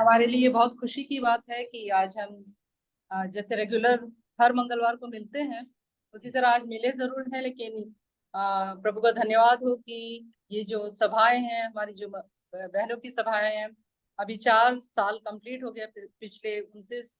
हमारे लिए बहुत खुशी की बात है कि आज हम जैसे रेगुलर हर मंगलवार को मिलते हैं, उसी तरह आज मिले जरूर हैं, लेकिन प्रभु का धन्यवाद हो कि ये जो सभाएं हैं, हमारी जो बहनों की सभाएं हैं, अभी 4 साल कंप्लीट हो गया। पिछले 29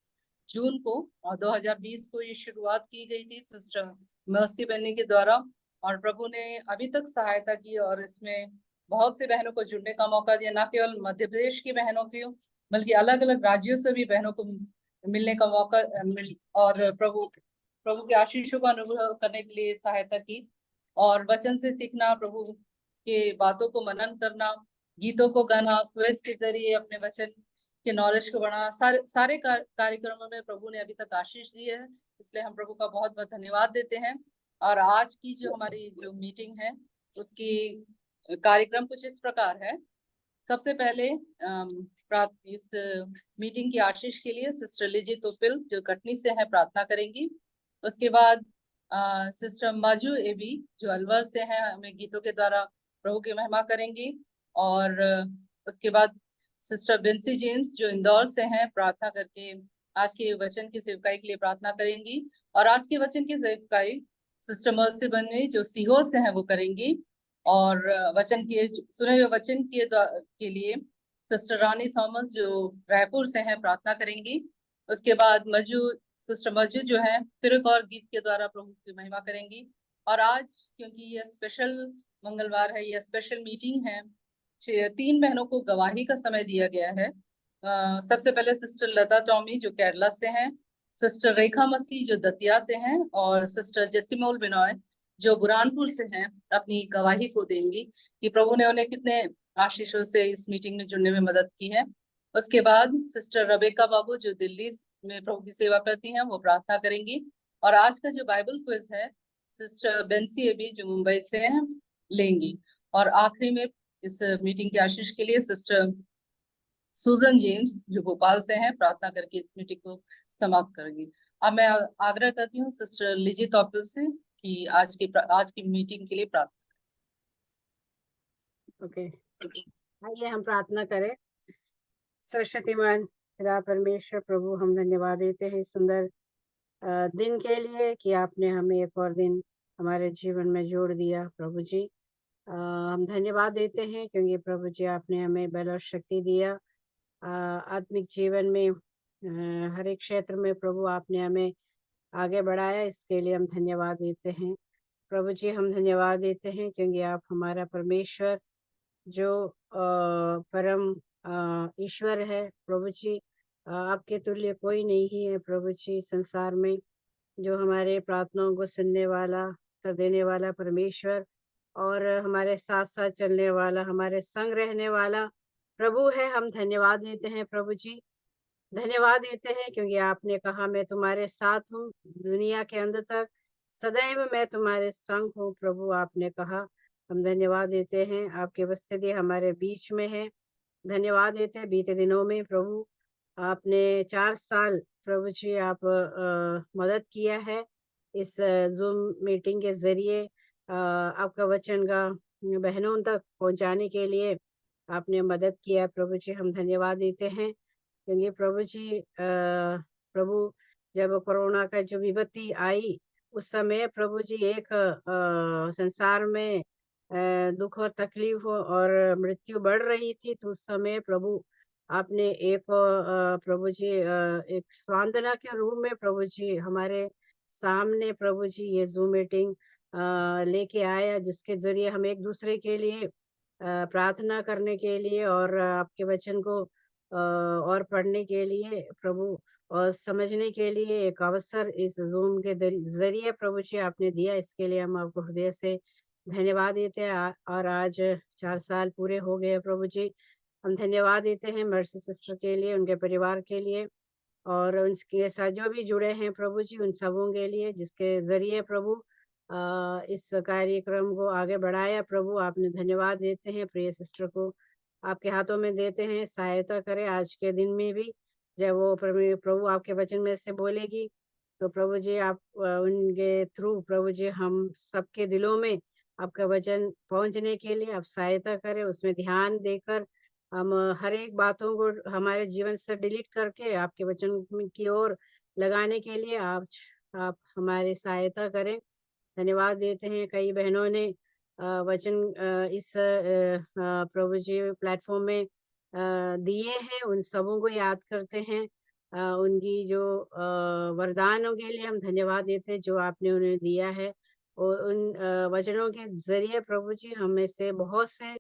जून को और 2020 को ये शुरुआत की गई थी सिस्टर मर्सी बनने के द्वारा। और प्रभु ने अभी तक सहायता की और इसमें बहुत से बहनों को जुड़ने का मौका दिया, न केवल मध्य प्रदेश की बहनों को बल्कि अलग अलग राज्यों से भी बहनों को मिलने का मौका मिल और प्रभु प्रभु के आशीषों का अनुभव करने के लिए सहायता की। और वचन से सीखना, प्रभु के बातों को मनन करना, गीतों को गाना, क्विज के जरिए अपने वचन के नॉलेज को बढ़ाना, सारे सारे कार्यक्रमों में प्रभु ने अभी तक आशीष दी है। इसलिए हम प्रभु का बहुत बहुत धन्यवाद देते हैं। और आज की जो हमारी जो मीटिंग है, उसकी कार्यक्रम कुछ इस प्रकार है। सबसे पहले इस मीटिंग की आशीष के लिए सिस्टर लिजी तोपिल जो कटनी से है प्रार्थना करेंगी। उसके बाद सिस्टर माजू एबी जो अलवर से हैं, हमें गीतों के द्वारा प्रभु की महिमा करेंगी। और उसके बाद सिस्टर बिन्सी जेम्स जो इंदौर से हैं, प्रार्थना करके आज के वचन की सेवकाई के लिए प्रार्थना करेंगी। और आज के वचन की सेवकाई सिस्टर मर्सी बने जो सीहोर से हैं वो करेंगी। और वचन के सुने हुए वचन के लिए सिस्टर रानी थॉमस जो रायपुर से हैं प्रार्थना करेंगी। उसके बाद सिस्टर मजू जो है फिर एक और गीत के द्वारा प्रभु की महिमा करेंगी। और आज क्योंकि ये स्पेशल मंगलवार है, ये स्पेशल मीटिंग है, 3 बहनों को गवाही का समय दिया गया है। सबसे पहले सिस्टर लता टॉमी जो केरला से हैं, सिस्टर रेखा मसीह जो दतिया से हैं, और सिस्टर जेसिमोल बिनॉय जो बुरहानपुर से हैं, अपनी गवाही को देंगी कि प्रभु ने उन्हें कितने आशीषों से इस मीटिंग में जुड़ने में मदद की है। उसके बाद सिस्टर रबेका बाबू जो दिल्ली में प्रभु की सेवा करती हैं वो प्रार्थना करेंगी। और आज का जो बाइबल क्विज है सिस्टर बेंसी एबी जो मुंबई से हैं लेंगी। और आखिरी में इस मीटिंग के आशीष के लिए सिस्टर सुजन जेम्स जो भोपाल से हैं प्रार्थना करके इस मीटिंग को समाप्त करेंगी। अब मैं आग्रह करती हूँ सिस्टर लिजी तौफिल से कि आज की मीटिंग के लिए प्रार्थना। ओके, आइए हम प्रार्थना करें। सरस्वतीमान पिता परमेश्वर प्रभु, हम धन्यवाद देते हैं इस सुंदर दिन के लिए कि आपने हमें एक और दिन हमारे जीवन में जोड़ दिया। प्रभु जी, हम धन्यवाद देते हैं क्योंकि प्रभु जी आपने हमें बल और शक्ति दिया आत्मिक जीवन में, हर एक क्षेत्र में प्रभु आपने हमें आगे बढ़ाया। इसके लिए हम धन्यवाद देते हैं। प्रभु जी, हम धन्यवाद देते हैं क्योंकि आप हमारा परमेश्वर जो परम ईश्वर है। प्रभु जी, आपके तुल्य कोई नहीं है। प्रभु जी, संसार में जो हमारे प्रार्थनाओं को सुनने वाला, उत्तर देने वाला परमेश्वर और हमारे साथ साथ चलने वाला, हमारे संग रहने वाला प्रभु है। हम धन्यवाद देते हैं प्रभु जी, धन्यवाद देते हैं क्योंकि आपने कहा मैं तुम्हारे साथ हूँ दुनिया के अंत तक, सदैव मैं तुम्हारे संग हूँ। प्रभु आपने कहा, हम धन्यवाद देते हैं। आपकी उपस्थिति हमारे बीच में है। धन्यवाद देते हैं बीते दिनों में प्रभु आपने 4 साल प्रभु जी आप मदद किया है इस जूम मीटिंग के जरिए आपका वचन का बहनों तक पहुंचाने के लिए आपने मदद किया। प्रभु जी, हम धन्यवाद देते हैं क्योंकि प्रभु जी प्रभु जब कोरोना का जो विपत्ति आई उस समय प्रभु जी एक संसार में दुख और तकलीफ और मृत्यु बढ़ रही थी, तो उस समय प्रभु आपने एक प्रभु जी एक सांत्वना के रूप में प्रभु जी हमारे सामने प्रभु जी ये जूम मीटिंग लेके आया, जिसके जरिए हम एक दूसरे के लिए प्रार्थना करने के लिए और आपके वचन को और पढ़ने के लिए प्रभु और समझने के लिए एक अवसर इस जूम के जरिए प्रभु जी आपने दिया। इसके लिए हम आपको हृदय से धन्यवाद देते हैं। और आज 4 साल पूरे हो गए प्रभु जी, हम धन्यवाद देते हैं मर्सी सिस्टर के लिए, उनके परिवार के लिए और उनके साथ जो भी जुड़े हैं प्रभु जी, उन सबों के लिए जिसके जरिए प्रभु इस कार्यक्रम को आगे बढ़ाया। प्रभु आपने धन्यवाद देते हैं। प्रिय सिस्टर को आपके हाथों में देते हैं, सहायता करें आज के दिन में भी। जब वो प्रभु आपके वचन में से बोलेगी तो प्रभु जी आप उनके थ्रू प्रभु जी हम सबके दिलों में आपका वचन पहुंचने के लिए आप सहायता करें, उसमें ध्यान देकर हम हर एक बातों को हमारे जीवन से डिलीट करके आपके वचन की ओर लगाने के लिए आप हमारी सहायता करें। धन्यवाद देते हैं, कई बहनों ने वचन इस प्रभु जी प्लेटफॉर्म में दिए हैं, उन सबों को याद करते हैं। उनकी जो वरदानों के लिए हम धन्यवाद देते हैं जो आपने उन्हें दिया है, और उन वचनों के जरिए प्रभु जी हमें से बहुत से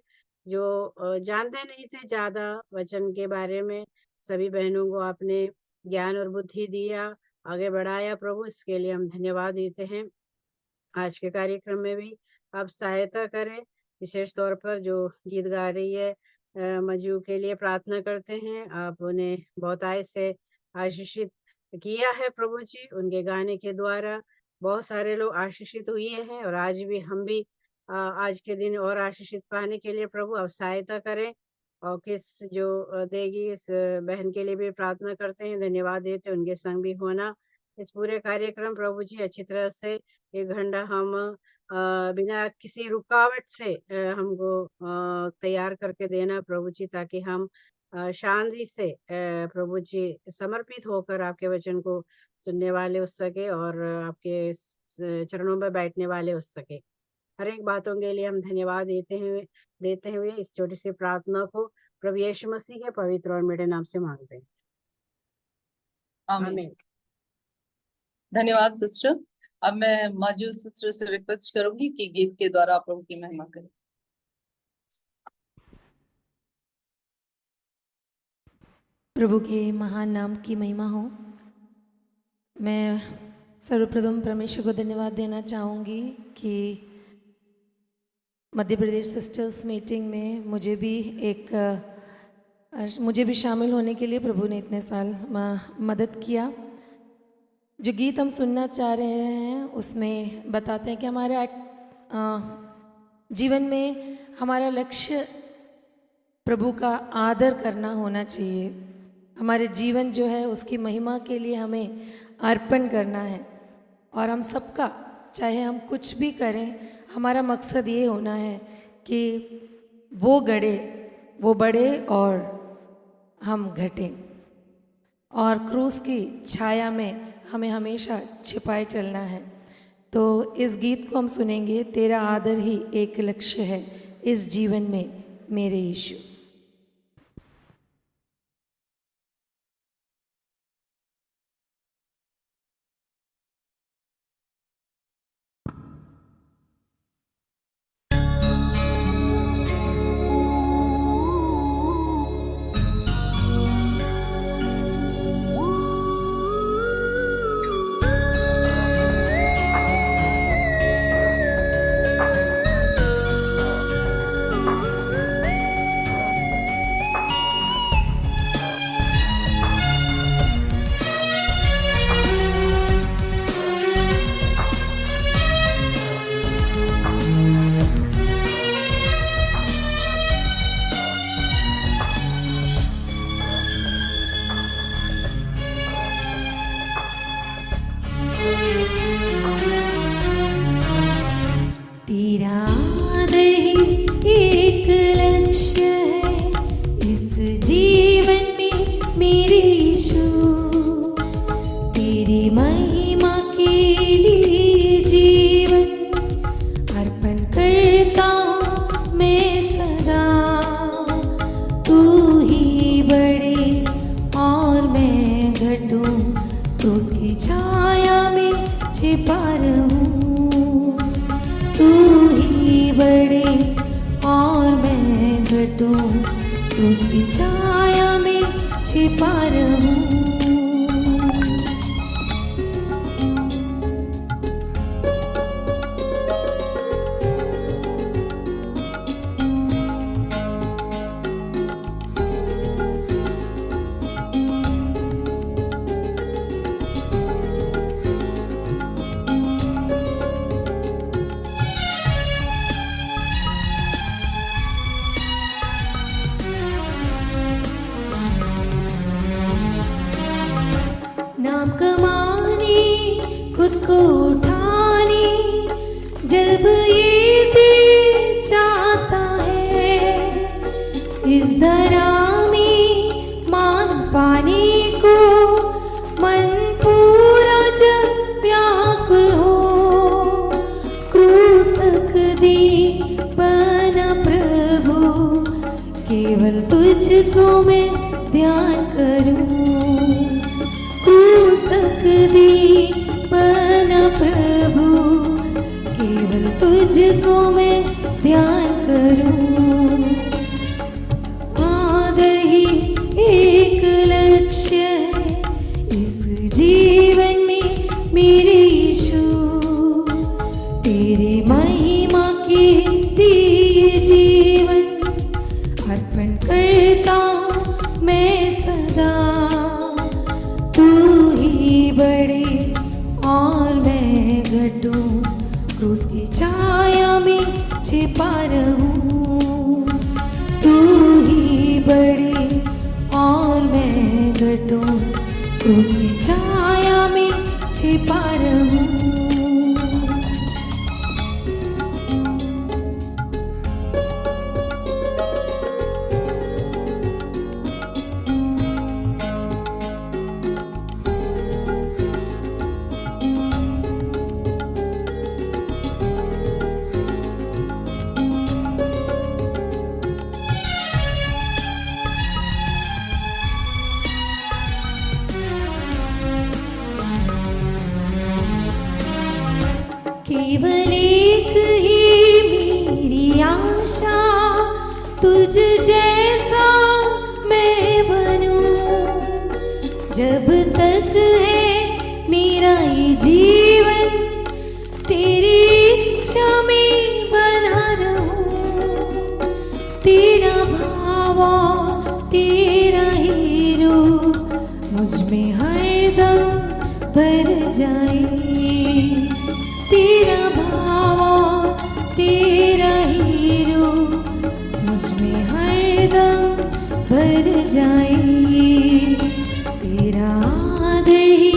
जो जानते नहीं थे ज्यादा वचन के बारे में, सभी बहनों को आपने ज्ञान और बुद्धि दिया, आगे बढ़ाया। प्रभु इसके लिए हम धन्यवाद देते हैं। आज के कार्यक्रम में भी आप सहायता करें, विशेष तौर पर जो गीत गा रही है मजू के लिए प्रार्थना करते हैं। आप उन्हें बहुतायत से आशीषित किया है प्रभु जी, उनके गाने के द्वारा बहुत सारे लोग आशीषित हुए हैं, और आज भी हम भी आज के दिन और आशीषित पाने के लिए प्रभु आप सहायता करें। और किस जो देगी इस बहन के लिए भी प्रार्थना करते हैं, धन्यवाद देते हैं उनके संग भी होना इस पूरे कार्यक्रम। प्रभु जी अच्छी तरह से 1 घंटा हम बिना किसी रुकावट से हमको तैयार करके देना प्रभु जी, ताकि हम शांति से प्रभु जी समर्पित होकर आपके वचन को सुनने वाले हो सके, और आपके चरणों में बैठने वाले हो सके। हर एक बातों के लिए हम धन्यवाद देते हुए इस छोटी सी प्रार्थना को प्रभु यीशु मसीह के पवित्र और मेरे नाम से मांगते हैं, आमीन। आमीन। धन्यवाद सिस्टर। अब मैं मौजूद सिस्टर से रिक्वेस्ट करूंगी कि गीत के द्वारा प्रभु की महिमा करें। प्रभु के महान नाम की महिमा हो। मैं सर्वप्रथम परमेश्वर को धन्यवाद देना चाहूँगी कि मध्य प्रदेश सिस्टर्स मीटिंग में मुझे भी शामिल होने के लिए प्रभु ने इतने साल मदद किया। जो गीत हम सुनना चाह रहे हैं उसमें बताते हैं कि हमारे जीवन में हमारा लक्ष्य प्रभु का आदर करना होना चाहिए। हमारे जीवन जो है उसकी महिमा के लिए हमें अर्पण करना है, और हम सबका चाहे हम कुछ भी करें, हमारा मकसद ये होना है कि वो बढ़े और हम घटें, और क्रूस की छाया में हमें हमेशा छिपाए चलना है। तो इस गीत को हम सुनेंगे, तेरा आदर ही एक लक्ष्य है इस जीवन में मेरे यीशु। उसकी छाया में छिपा रहूं। केवल तुझको मैं ध्यान करूं, क्रूस तक दीपना प्रभु, केवल तुझको मैं ध्यान करूं। आदर ही एक लक्ष्य है इस जीवन में मेरे यीशु, तेरी महिमा के लिए जीवन अर्पण करता हूं मैं सदा। तू ही बढ़े और मैं घटूं, क्रूस की छाया में छिपा रहूं। तू ही बढ़े और मैं घटूं, क्रूस की छाया में छिपा रहूं। केवल एक ही मेरी आशा, तुझ जैसा मैं बनूं। जब तक है मेरा ये जीवन, तेरी इच्छा में बना रहूं। तेरा भाव और तेरा ही रूप मुझ में हरदम भर जाए। तेरा भाव तेरा ही रूप मुझ में हरदम भर जाए। तेरा आदर ही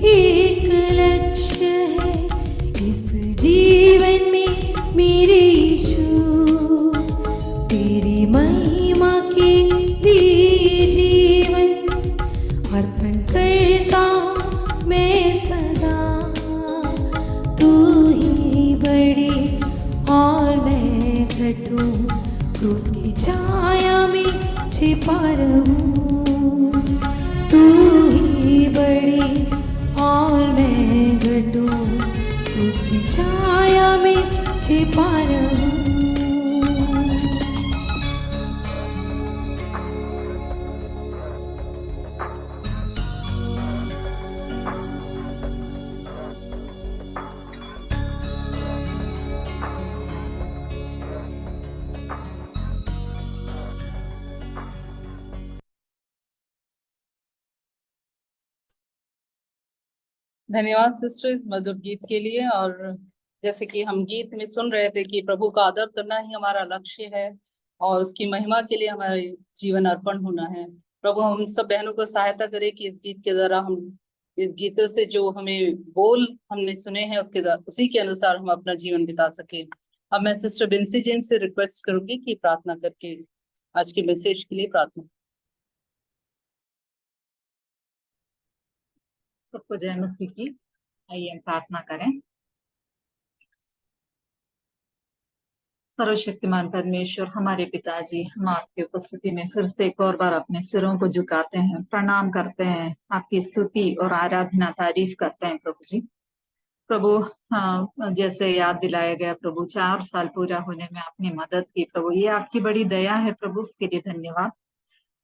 एक लक्ष्य है इस जीवन में मेरे यीशु, तेरी महिमा के लिए जीवन अर्पण करता हूं मैं सदा। तू ही बढ़े और मैं घटूं, क्रूस की छाया में छिपा रहूं। तू ही बढ़े और मैं घटूं, क्रूस की छाया में छिपा रहूं। धन्यवाद सिस्टर इस मधुर गीत के लिए। और जैसे कि हम गीत में सुन रहे थे कि प्रभु का आदर करना ही हमारा लक्ष्य है और उसकी महिमा के लिए हमारे जीवन अर्पण होना है। प्रभु हम सब बहनों को सहायता करे कि इस गीत के द्वारा हम इस गीतों से जो हमें बोल हमने सुने हैं उसी के अनुसार हम अपना जीवन बिता सके। अब मैं सिस्टर बिन्सी जेम्स से रिक्वेस्ट करूंगी कि प्रार्थना करके आज के मैसेज के लिए प्रार्थना। सबको जय मसीह की। आइए हम प्रार्थना करें। सर्वशक्तिमान परमेश्वर हमारे पिताजी, हम आपकी उपस्थिति में फिर से एक और बार अपने सिरों को झुकाते हैं, प्रणाम करते हैं, आपकी स्तुति और आराधना तारीफ करते हैं प्रभु जी। प्रभु जैसे याद दिलाया गया प्रभु 4 साल पूरा होने में आपने मदद की प्रभु, ये आपकी बड़ी दया है प्रभु, उसके लिए धन्यवाद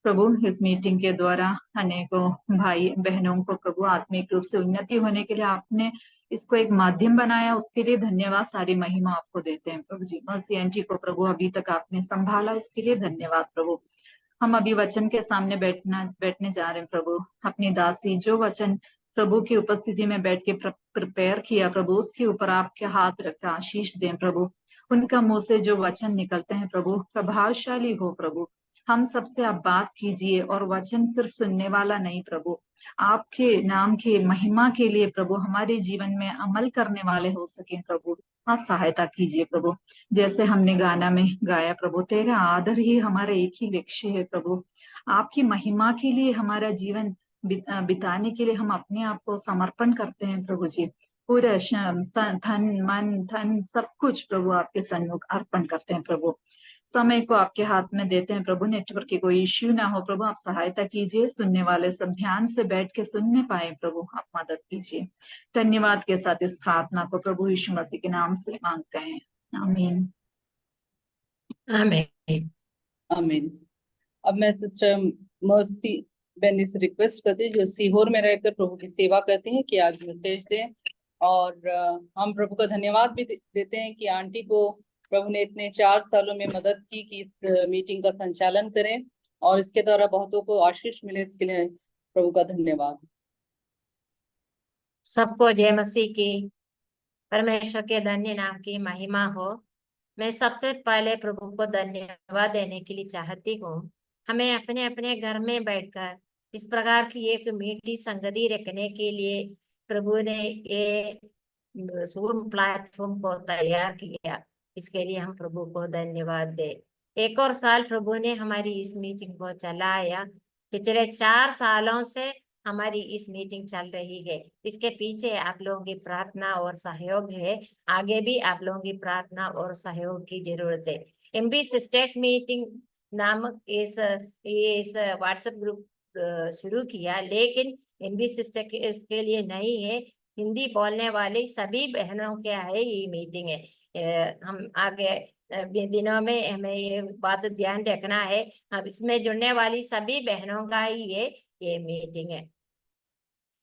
प्रभु। इस मीटिंग के द्वारा अनेकों भाई बहनों को प्रभु आत्मिक रूप से उन्नति होने के लिए आपने इसको एक माध्यम बनाया, उसके लिए धन्यवाद, सारी महिमा आपको देते हैं प्रभु जी। मसीह आंटी को प्रभु अभी तक आपने संभाला, इसके लिए धन्यवाद प्रभु। हम अभी वचन के सामने बैठने जा रहे हैं प्रभु। अपनी दासी जो वचन प्रभु की उपस्थिति में बैठ के प्रिपेयर किया प्रभु, उसके ऊपर आपके हाथ रखा, आशीष दें प्रभु। उनका मुंह से जो वचन निकलते हैं प्रभु प्रभावशाली हो प्रभु। हम सबसे आप बात कीजिए और वचन सिर्फ सुनने वाला नहीं प्रभु, आपके नाम की महिमा के लिए प्रभु हमारे जीवन में अमल करने वाले हो सके प्रभु। आप सहायता कीजिए प्रभु। जैसे हमने गाना में गाया प्रभु, तेरा आदर ही हमारा एक ही लक्ष्य है प्रभु, आपकी महिमा के लिए हमारा जीवन बिताने के लिए हम अपने आप को समर्पण करते हैं प्रभु जी। पूरा धन मन धन सब कुछ प्रभु आपके सन्मुख अर्पण करते हैं प्रभु। समय को आपके हाथ में देते हैं प्रभु। नेटवर्क की कोई इश्यू ना हो प्रभु, आप सहायता कीजिए, सुनने वाले सब ध्यान से बैठ के सुनने पाए प्रभु, आप मदद कीजिए। धन्यवाद के साथ इस प्रार्थना को प्रभु यीशु मसीह के नाम से मांगते हैं, आमीन। आमीन। आमीन। अब मैं सिस्टर मर्सी बेनी से रिक्वेस्ट करती हूँ, जो सीहोर में रहकर प्रभु की सेवा करते हैं, कि आज मैसेज दें। और हम प्रभु का धन्यवाद भी देते हैं कि आंटी को प्रभु ने इतने 4 सालों में मदद की कि इस मीटिंग का संचालन करें और इसके द्वारा बहुतों को आशीष मिले। इसके लिए प्रभु का धन्यवाद। सबको जय मसीह की, परमेश्वर के धन्य नाम की महिमा हो। मैं सबसे पहले प्रभु को धन्यवाद देने के लिए चाहती हूँ। हमें अपने अपने घर में बैठकर इस प्रकार की एक मीठी संगति रखने के लिए प्रभु ने ये जूम प्लेटफॉर्म को तैयार किया। इसके लिए हम प्रभु को धन्यवाद दे। एक और साल प्रभु ने हमारी इस मीटिंग को चलाया। पिछले 4 सालों से हमारी इस मीटिंग चल रही है। इसके पीछे आप लोगों की प्रार्थना और सहयोग है। आगे भी आप लोगों की प्रार्थना और सहयोग की जरूरत है। एमबी सिस्टर्स मीटिंग नामक इस व्हाट्सएप ग्रुप शुरू किया, लेकिन एमबी सिस्टर के लिए नहीं है, हिंदी बोलने वाली सभी बहनों के है ये मीटिंग है। हम आगे दिनों में हमें ये बात ध्यान रखना है। अब इसमें जुड़ने वाली सभी बहनों का ही ये मीटिंग है।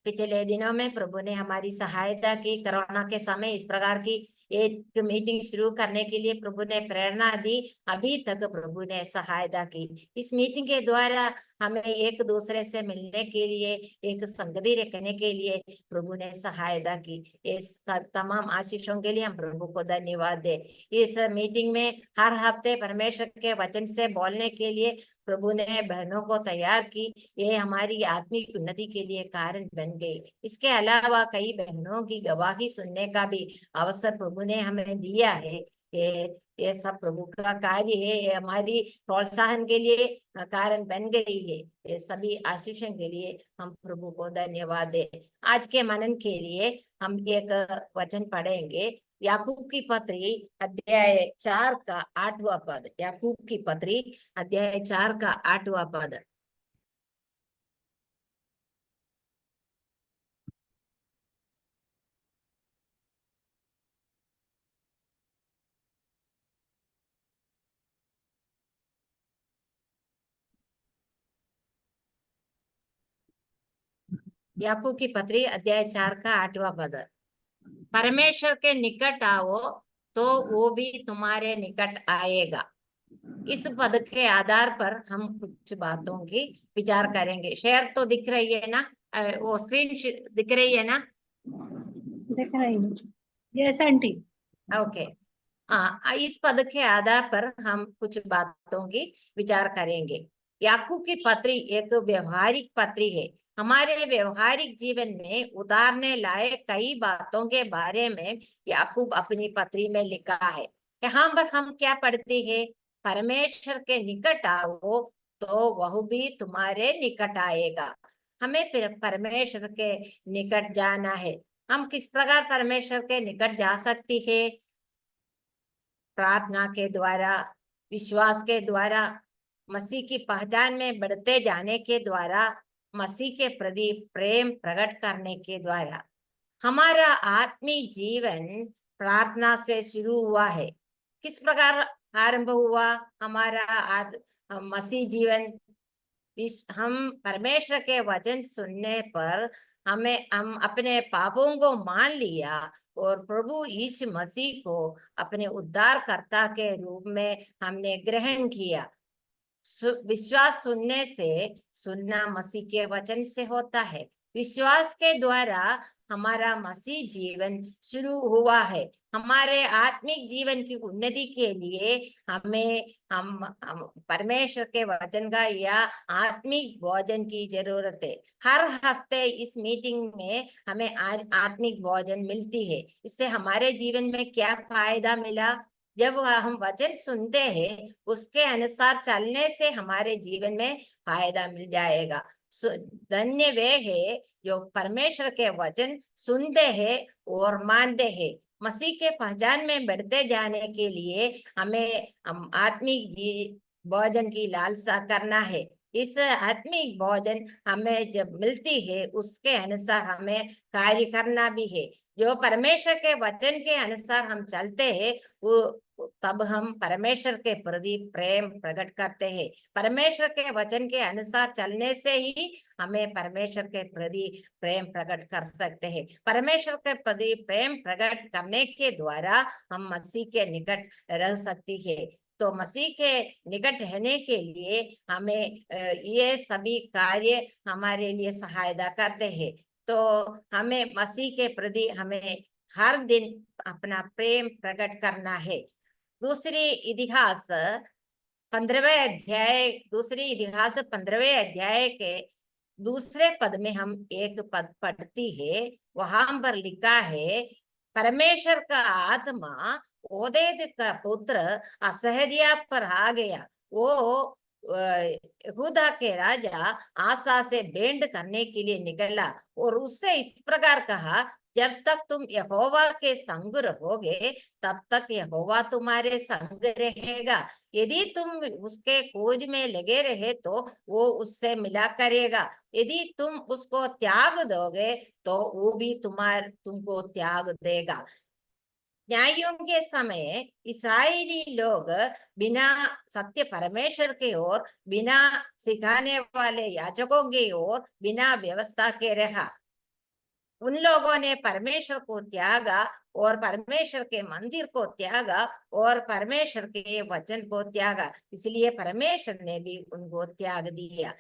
पिछले दिनों में प्रभु ने हमारी सहायता की। कोरोना के समय इस प्रकार की एक मीटिंग शुरू करने के लिए प्रभु ने प्रेरणा दी। अभी तक प्रभु ने सहायता की। इस मीटिंग के द्वारा हमें एक दूसरे से मिलने के लिए, एक संगति रखने के लिए प्रभु ने सहायता की। इस तमाम आशीषों के लिए हम प्रभु को धन्यवाद दे। इस मीटिंग में हर हफ्ते परमेश्वर के वचन से बोलने के लिए प्रभु ने बहनों को तैयार की। ये हमारी आत्मिक उन्नति के लिए कारण बन गई। इसके अलावा कई बहनों की गवाही सुनने का भी अवसर प्रभु ने हमें दिया है। ये सब प्रभु का कार्य है। ये हमारी प्रोत्साहन के लिए कारण बन गई है। ये सभी आशीषों के लिए हम प्रभु को धन्यवाद दे। आज के मनन के लिए हम एक वचन पढ़ेंगे, याकूब की पत्री अध्याय 4 का 8वां पद। याकूब की पत्री अध्याय 4 का 8वां पद। याकूब की पत्री अध्याय 4 का 8वां पद। परमेश्वर के निकट आओ तो वो भी तुम्हारे निकट आएगा। इस पद के आधार पर हम कुछ बातों की विचार करेंगे। शेयर तो दिख रही है ना? वो स्क्रीन दिख रही है ना? दिख रही है। Yes aunty. ओके। इस पद के आधार पर हम कुछ बातों की विचार करेंगे। याकूब की पत्री एक व्यवहारिक पत्री है। हमारे व्यवहारिक जीवन में उतारने लायक कई बातों के बारे में याकूब अपनी पत्री में लिखा है। यहाँ पर हम क्या पढ़ते हैं? परमेश्वर के निकट आओ तो वह भी तुम्हारे निकट आएगा। हमें फिर परमेश्वर के निकट जाना है। हम किस प्रकार परमेश्वर के निकट जा सकती है? प्रार्थना के द्वारा, विश्वास के द्वारा, मसीह की पहचान में बढ़ते जाने के द्वारा, मसीह के प्रति प्रेम प्रकट करने के द्वारा। हमारा आत्मिक जीवन प्रार्थना से शुरू हुआ है। किस प्रकार आरंभ हुआ हमारा मसीह जीवन? हम परमेश्वर के वचन सुनने पर हम अपने पापों को मान लिया और प्रभु यीशु मसीह को अपने उद्धारकर्ता के रूप में हमने ग्रहण किया। विश्वास सुनने से, सुनना मसीह के वचन से होता है। विश्वास के द्वारा हमारा मसीह जीवन शुरू हुआ है। हमारे आत्मिक जीवन की उन्नति के लिए हम परमेश्वर के वचन का या आत्मिक भोजन की जरूरत है। हर हफ्ते इस मीटिंग में हमें आत्मिक भोजन मिलती है। इससे हमारे जीवन में क्या फायदा मिला? जब हम वचन सुनते हैं उसके अनुसार चलने से हमारे जीवन में फायदा मिल जाएगा। धन्य वे है जो परमेश्वर के वचन सुनते हैं और मानते हैं। मसीह के पहचान में बढ़ते जाने के लिए हमें आत्मिक भोजन की लालसा करना है। इस आत्मिक भोजन हमें जब मिलती है उसके अनुसार हमें कार्य करना भी है। जो परमेश्वर के वचन के अनुसार हम चलते हैं वो तब हम परमेश्वर के प्रति प्रेम प्रकट करते हैं। परमेश्वर के वचन के अनुसार चलने से ही हमें परमेश्वर के प्रति प्रेम प्रकट कर सकते हैं। परमेश्वर के प्रति प्रेम प्रकट करने के द्वारा हम मसीह के निकट रह सकती है। तो मसीह के निकट रहने के लिए हमें ये सभी कार्य हमारे लिए सहायता करते हैं। तो हमें मसीह के प्रति हमें हर दिन अपना प्रेम प्रकट करना है। दूसरी इतिहास 15वें अध्याय के दूसरे पद में हम एक पद पढ़ती है। वहां पर लिखा है, परमेश्वर का आत्मा ओदेद का पुत्र असहरिया पर आ गया। वो यहूदा के राजा आसा से भेंट करने के लिए निकला और उससे इस प्रकार कहा, जब तक तुम यहोवा के संग रहोगे तब तक यहोवा तुम्हारे संग रहेगा। यदि तुम उसके खोज में लगे रहे तो वो उससे मिला करेगा। यदि तुम उसको त्याग दोगे तो वो भी तुमको त्याग देगा। न्यायों के समय इस्राएली लोग बिना सत्य परमेश्वर के ओर, बिना सिखाने वाले याजकों के ओर, बिना व्यवस्था के रहा। उन लोगों ने परमेश्वर को त्यागा और परमेश्वर के मंदिर को त्यागा और परमेश्वर के वचन को त्यागा, इसलिए परमेश्वर ने भी उनको त्याग दिया।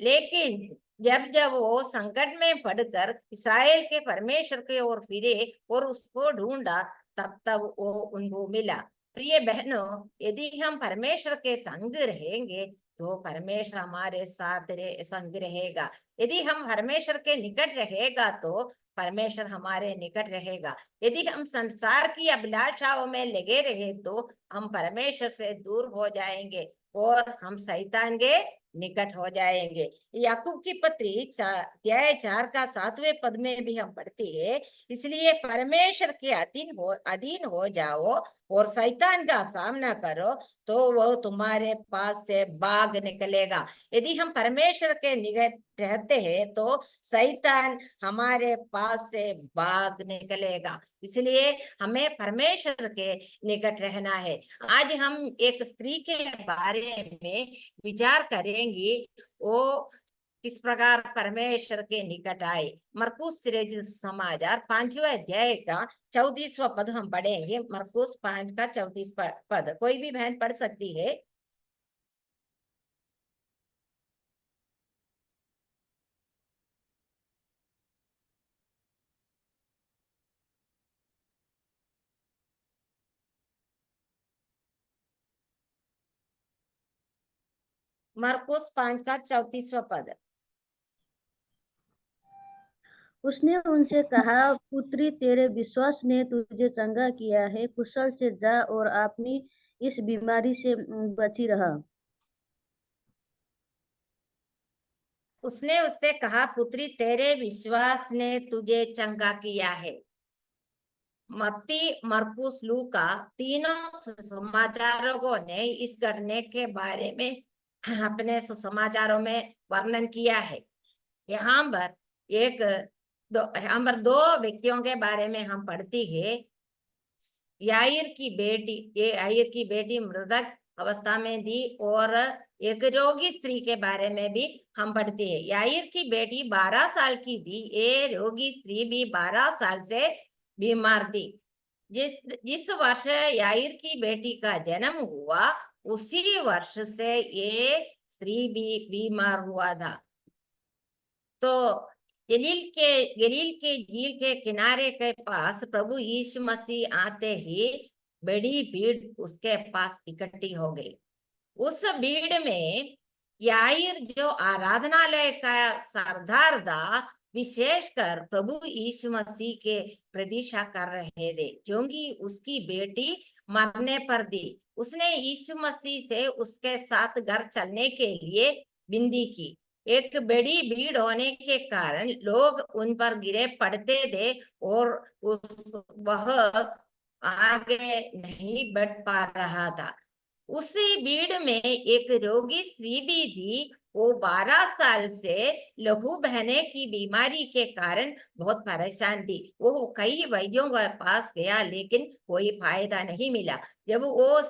लेकिन जब जब वो संकट में पड़कर इस्राएल के परमेश्वर के ओर फिरे और उसको ढूंढा तब तब वो उनको मिला। प्रिय बहनों, यदि हम परमेश्वर के संग रहेंगे तो परमेश्वर हमारे साथ संग रहेगा। यदि हम परमेश्वर के निकट रहेगा तो परमेश्वर हमारे निकट रहेगा। यदि हम संसार की अभिलाषाओं में लगे रहे तो हम परमेश्वर से दूर हो जाएंगे और हम शैतान के निकट हो जाएंगे। याकूब की पत्री अध्याय 4 का 7वें पद में भी हम पढ़ते हैं, इसलिए परमेश्वर के अधीन हो जाओ और शैतान का सामना करो तो वो तुम्हारे पास से भाग निकलेगा। यदि हम परमेश्वर के निकट रहते हैं तो शैतान हमारे पास से भाग निकलेगा। इसलिए हमें परमेश्वर के निकट रहना है। आज हम एक स्त्री के बारे में विचार करेंगे, वो किस प्रकार परमेश्वर के निकट आए। मरकुस समाचार 5वें अध्याय का 34वां पद हम पढ़ेंगे। मरकुस 5 का 34 पद कोई भी बहन पढ़ सकती है। मरकुस 5 का 34वां पद। उसने उनसे कहा, पुत्री, तेरे विश्वास ने तुझे चंगा किया है, कुशल से जा और अपनी इस बीमारी से बची रहा। उसने उससे कहा, पुत्री, तेरे विश्वास ने तुझे चंगा किया है। मत्ती, मरकुस, लूका तीनों समाचारों ने इस घटने के बारे में अपने समाचारों में वर्णन किया है। यहाँ पर दो व्यक्तियों के बारे में हम पढ़ती है। याईर की बेटी मृतक अवस्था में थी और एक रोगी स्त्री के बारे में भी हम पढ़ते हैं। याईर की बेटी 12 साल की थी, ये रोगी स्त्री भी 12 साल से बीमार थी। जिस वर्ष याईर की बेटी का जन्म हुआ उसी वर्ष से ये स्त्री भी बीमार हुआ था। तो गलील के झील के किनारे के पास प्रभु यीशु मसीह आते ही बड़ी भीड़ उसके पास इकट्ठी हो गई। उस भीड़ में याईर जो आराधनालय का सरदार था, विशेषकर प्रभु यीशु मसीह के प्रतीक्षा कर रहे थे, क्योंकि उसकी बेटी मरने पर थी। उसने यीशु मसीह से उसके साथ घर चलने के लिए विनती की। एक बड़ी भीड़ होने के कारण लोग उन पर गिरे पड़ते थे और वह आगे नहीं बढ़ पा रहा था। उसी भीड़ में एक रोगी स्त्री भी थी। वो 12 साल से लहू बहने की बीमारी के कारण बहुत परेशान थी। वो कई वैद्यों के पास गया लेकिन कोई फायदा नहीं मिला। जब वो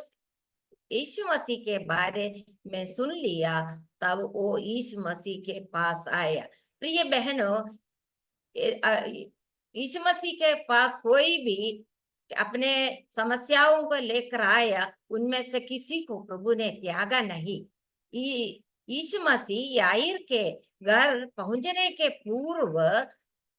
यीशु मसीह के बारे में सुन लिया तब वो यीशु मसीह के पास आया। प्रिय बहनों, यीशु मसीह के पास कोई भी अपने समस्याओं को लेकर आया, उनमें से किसी को प्रभु ने त्यागा नहीं। यीशु मसीह याईर के घर पहुंचने के पूर्व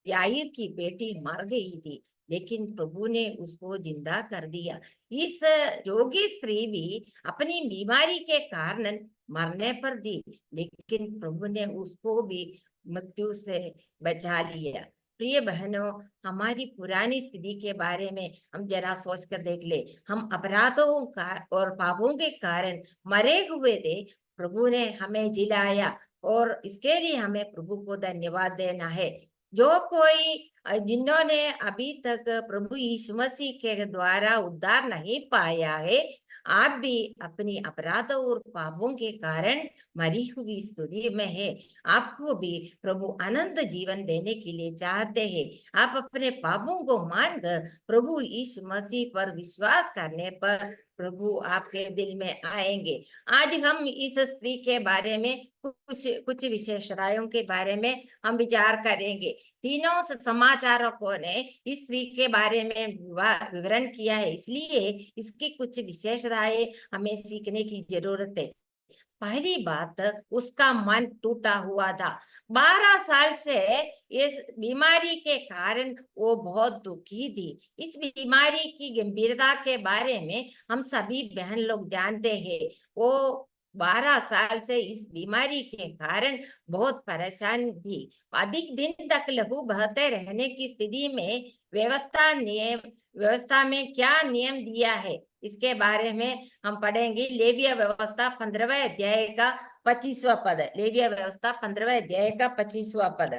याईर की बेटी मर गई थी, लेकिन प्रभु ने उसको जिंदा कर दिया। इस रोगी स्त्री भी अपनी बीमारी के कारण मरने पर थी, लेकिन प्रभु ने उसको भी मृत्यु से बचा लिया। प्रिय बहनों, हमारी पुरानी स्थिति के बारे में हम जरा सोच कर देख ले। हम अपराधों का और पापों के कारण मरे हुए थे, प्रभु ने हमें जिलाया और इसके लिए हमें प्रभु को धन्यवाद देना है। जो कोई जिन्होंने अभी तक प्रभु यीशु मसीह के द्वारा उद्धार नहीं पाया है, आप भी अपनी अपराधों और पापों के कारण मरी हुई स्थिति में है। आपको भी प्रभु अनंत जीवन देने के लिए चाहते हैं। आप अपने पापों को मानकर प्रभु यीशु मसीह पर विश्वास करने पर प्रभु आपके दिल में आएंगे। आज हम इस स्त्री के बारे में कुछ विशेषताओं के बारे में हम विचार करेंगे। तीनों समाचारकों ने इस स्त्री के बारे में विवरण किया है, इसलिए इसकी कुछ विशेषताएं हमें सीखने की जरूरत है। पहली बात, उसका मन टूटा हुआ था। 12 साल से इस बीमारी के कारण वो बहुत दुखी थी। इस बीमारी की गंभीरता के बारे में हम सभी बहन लोग जानते हैं। वो 12 साल से इस बीमारी के कारण बहुत परेशान थी। अधिक दिन तक लहू बहते रहने की स्थिति में व्यवस्था में क्या नियम दिया है, इसके बारे में हम पढ़ेंगे। लेविया व्यवस्था 15वें अध्याय का 25वां पद। लेविया व्यवस्था 15वें अध्याय का 25वां पद।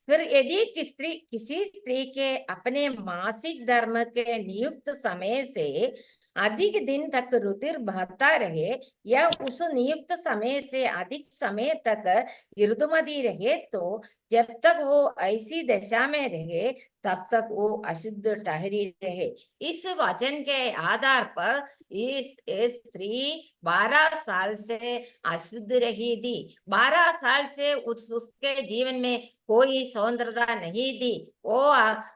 फिर यदि किसी स्त्री के अपने मासिक धर्म के नियुक्त समय से अधिक दिन तक रुधिर बहता रहे या उस नियुक्त समय से अधिक समय तक ऋतुमती रहे, तो जब तक वो ऐसी दशा में रहे तब तक वो अशुद्ध ठहरी रहे। इस वचन के आधार पर इस स्त्री 12 साल से अशुद्ध रही थी। 12 साल से उसके जीवन में कोई सौंदर्यता नहीं थी। वो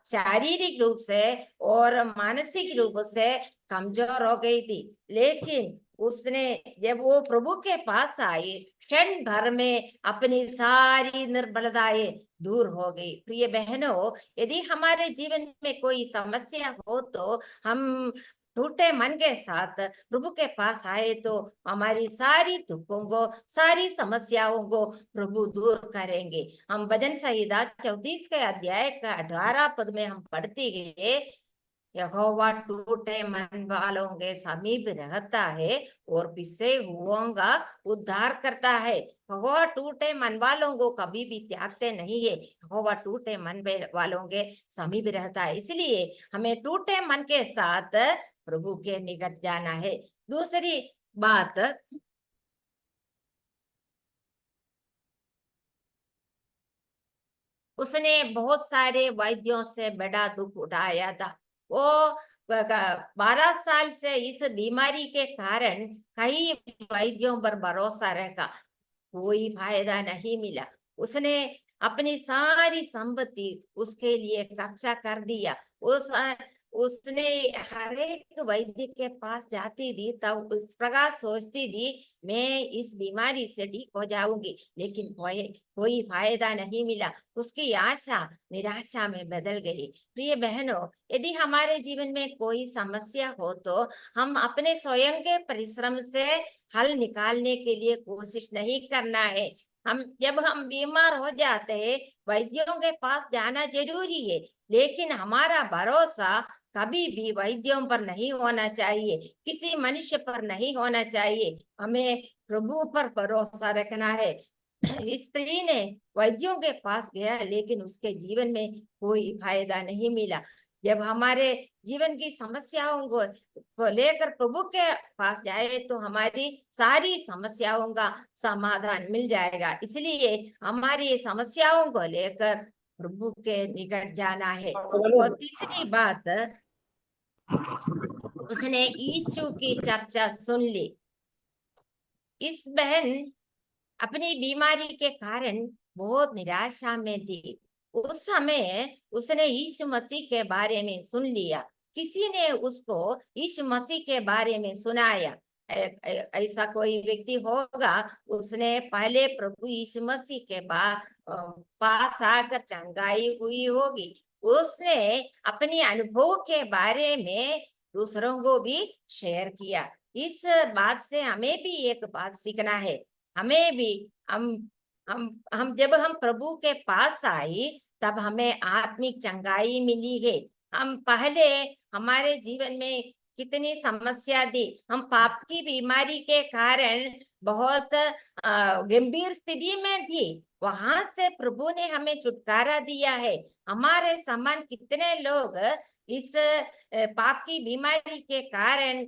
शारीरिक रूप से और मानसिक रूप से कमजोर हो गई थी। लेकिन उसने जब वो प्रभु के पास आई, क्षण भर में अपनी सारी निर्बलताएं दूर हो गई। प्रिय बहनों, यदि हमारे जीवन में कोई समस्या हो तो हम टूटे मन के साथ प्रभु के पास आए तो हमारी सारी दुखों को, सारी समस्याओं को प्रभु दूर करेंगे। हम भजन संहिता 34 के अध्याय का 18 पद में हम पढ़ते गए, यहोवा टूटे मन वालों के समीप रहता है और पिसे हुओं का उद्धार करता है। यहोवा टूटे मन वालों को कभी भी त्यागते नहीं है। यहोवा टूटे मन वालों के समीप रहता है। इसलिए हमें टूटे मन के साथ प्रभु के निकट जाना है। दूसरी बात, उसने बहुत सारे वैद्यों से बड़ा दुख उठाया था। वो 12 साल से इस बीमारी के कारण कई वैद्यों पर भरोसा रखा, कोई फायदा नहीं मिला। उसने अपनी सारी संपत्ति उसके लिए कब्जा कर दिया। उसने हर एक वैद्य के पास जाती थी तब इस प्रकार सोचती थी, मैं इस बीमारी से ठीक हो जाऊंगी, लेकिन कोई फायदा नहीं मिला। उसकी आशा निराशा में बदल गई। प्रिय बहनों, यदि हमारे जीवन में कोई समस्या हो तो हम अपने स्वयं के परिश्रम से हल निकालने के लिए कोशिश नहीं करना है। जब हम बीमार हो जाते हैं, वैद्यों के पास जाना जरूरी है, लेकिन हमारा भरोसा कभी भी वैद्यों पर नहीं होना चाहिए, किसी मनुष्य पर नहीं होना चाहिए। हमें प्रभु पर भरोसा रखना है। इस स्त्री ने वैद्यों के पास गया, लेकिन उसके जीवन में कोई फायदा नहीं मिला। जब हमारे जीवन की समस्याओं को लेकर प्रभु के पास जाए तो हमारी सारी समस्याओं का समाधान मिल जाएगा। इसलिए हमारी समस्याओं को लेकर प्रभु के निकट जाना है। और तीसरी बात, उसने यीशु की चर्चा सुन ली। इस बहन अपनी बीमारी के कारण बहुत निराशा में थी। उस समय उसने यीशु मसीह के बारे में सुन लिया, किसी ने उसको यीशु मसीह के बारे में सुनाया। ऐसा कोई व्यक्ति होगा, उसने पहले प्रभु यीशु मसीह के पास आकर चंगाई हुई होगी। उसने अपनी अनुभव के बारे में दूसरों को भी शेयर किया। इस बात से हमें भी एक बात सीखना है। हमें भी हम जब हम प्रभु के पास आई तब हमें आत्मिक चंगाई मिली है। हम पहले हमारे जीवन में कितनी समस्या थी, हम पाप की बीमारी के कारण बहुत गंभीर स्थिति में थी, वहां से प्रभु ने हमें छुटकारा दिया है। हमारे समान कितने लोग इस पाप की बीमारी के कारण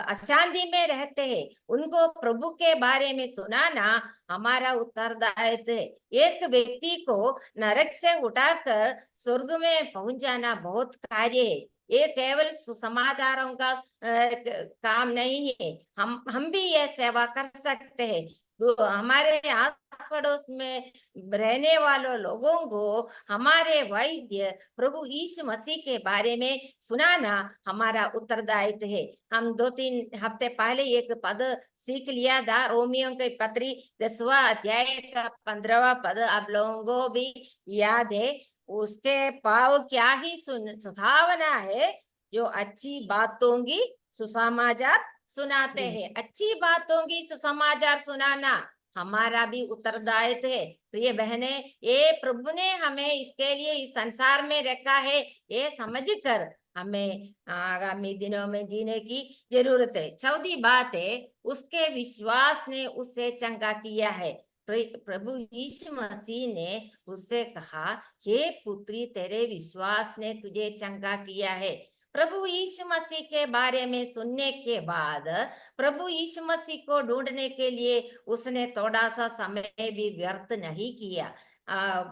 अशांति में रहते हैं, उनको प्रभु के बारे में सुनाना हमारा उत्तरदायित्व है। एक व्यक्ति को नरक से उठाकर स्वर्ग में पहुंचाना बहुत कार्य है। ये केवल सुसमाचारों का काम नहीं है। हम भी ये सेवा कर सकते हैं। तो हमारे आस पड़ोस में रहने वालों लोगों को हमारे वैद्य प्रभु यीशु मसीह के बारे में सुनाना हमारा उत्तरदायित्व है। हम 2-3 हफ्ते पहले एक पद सीख लिया था, रोमियो के पत्री 10वां अध्याय का 15वां पद आप लोगों को भी याद है। उसके पाव क्या ही सुहावना है जो अच्छी बातों की सुसमाचार सुनाते हैं। अच्छी बातों की सुसमाचार सुनाना हमारा भी उत्तरदायित्व है। प्रिय बहने, ये प्रभु ने हमें इसके लिए इस संसार में रखा है, ये समझकर हमें आगामी दिनों में जीने की जरूरत है। चौथी बात है, उसके विश्वास ने उससे चंगा किया है। प्रभु यीशु मसीह ने उससे कहा, हे पुत्री, तेरे विश्वास ने तुझे चंगा किया है। प्रभु यीशु मसीह के बारे में सुनने के बाद प्रभु यीशु मसीह को ढूंढने के लिए उसने थोड़ा सा समय भी व्यर्थ नहीं किया।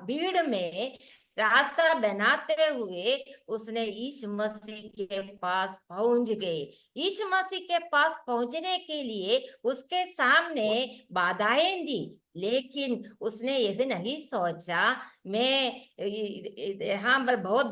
भीड़ में रास्ता बनाते हुए उसने यीशु मसीह के पास पहुंच गए। यीशु मसीह के पास पहुंचने के लिए उसके सामने बाधाएं दी, लेकिन उसने यह नहीं सोचा मैं यहाँ पर बहुत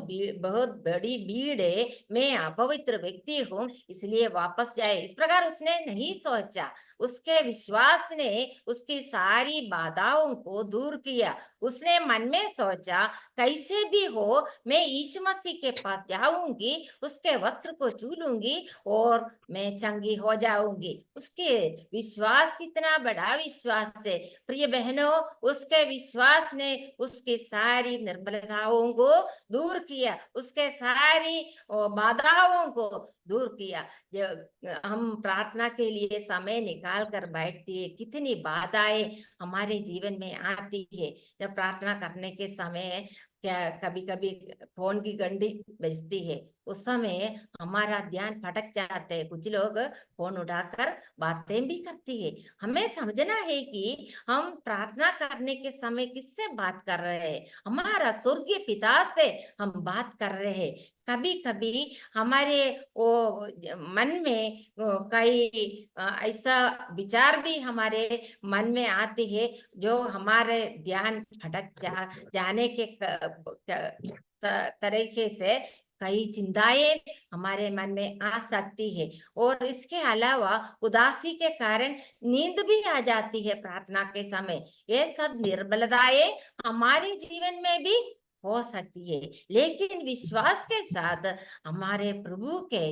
बड़ी भीड़ है, मैं अपवित्र व्यक्ति हूँ, इसलिए वापस जाए। इस प्रकार उसने नहीं सोचा। उसके विश्वास ने उसकी सारी बाधाओं को दूर किया। उसने मन में सोचा, कैसे भी हो मैं यीशु मसीह के पास जाऊंगी, उसके वस्त्र को छू लूंगी और मैं चंगी हो जाऊंगी। उसके विश्वास कितना बड़ा विश्वास है। प्रिय बहनों, उसके विश्वास ने उसकी सारी निर्बलताओं को दूर किया, उसके सारी बाधाओं को दूर किया। जब हम प्रार्थना के लिए समय निकाल कर बैठती है, कितनी बाधाएं हमारे जीवन में आती है। जब प्रार्थना करने के समय क्या कभी कभी फोन की घंटी बजती है, उस समय हमारा ध्यान भटक जाता है। कुछ लोग फोन उठाकर बातें भी करती है। हमें समझना है कि हम प्रार्थना करने के समय किससे बात कर रहे हैं। हमारा स्वर्गीय पिता से हम बात कर रहे हैं। कभी कभी हमारे वो मन में कई ऐसा विचार भी हमारे मन में आते हैं जो हमारे ध्यान भटक जाने के तरीके से कई चिंताएं हमारे मन में आ सकती है। और इसके अलावा उदासी के कारण नींद भी आ जाती है प्रार्थना के समय। ये सब निर्बलताएं हमारे जीवन में भी हो सकती है, लेकिन विश्वास के साथ हमारे प्रभु के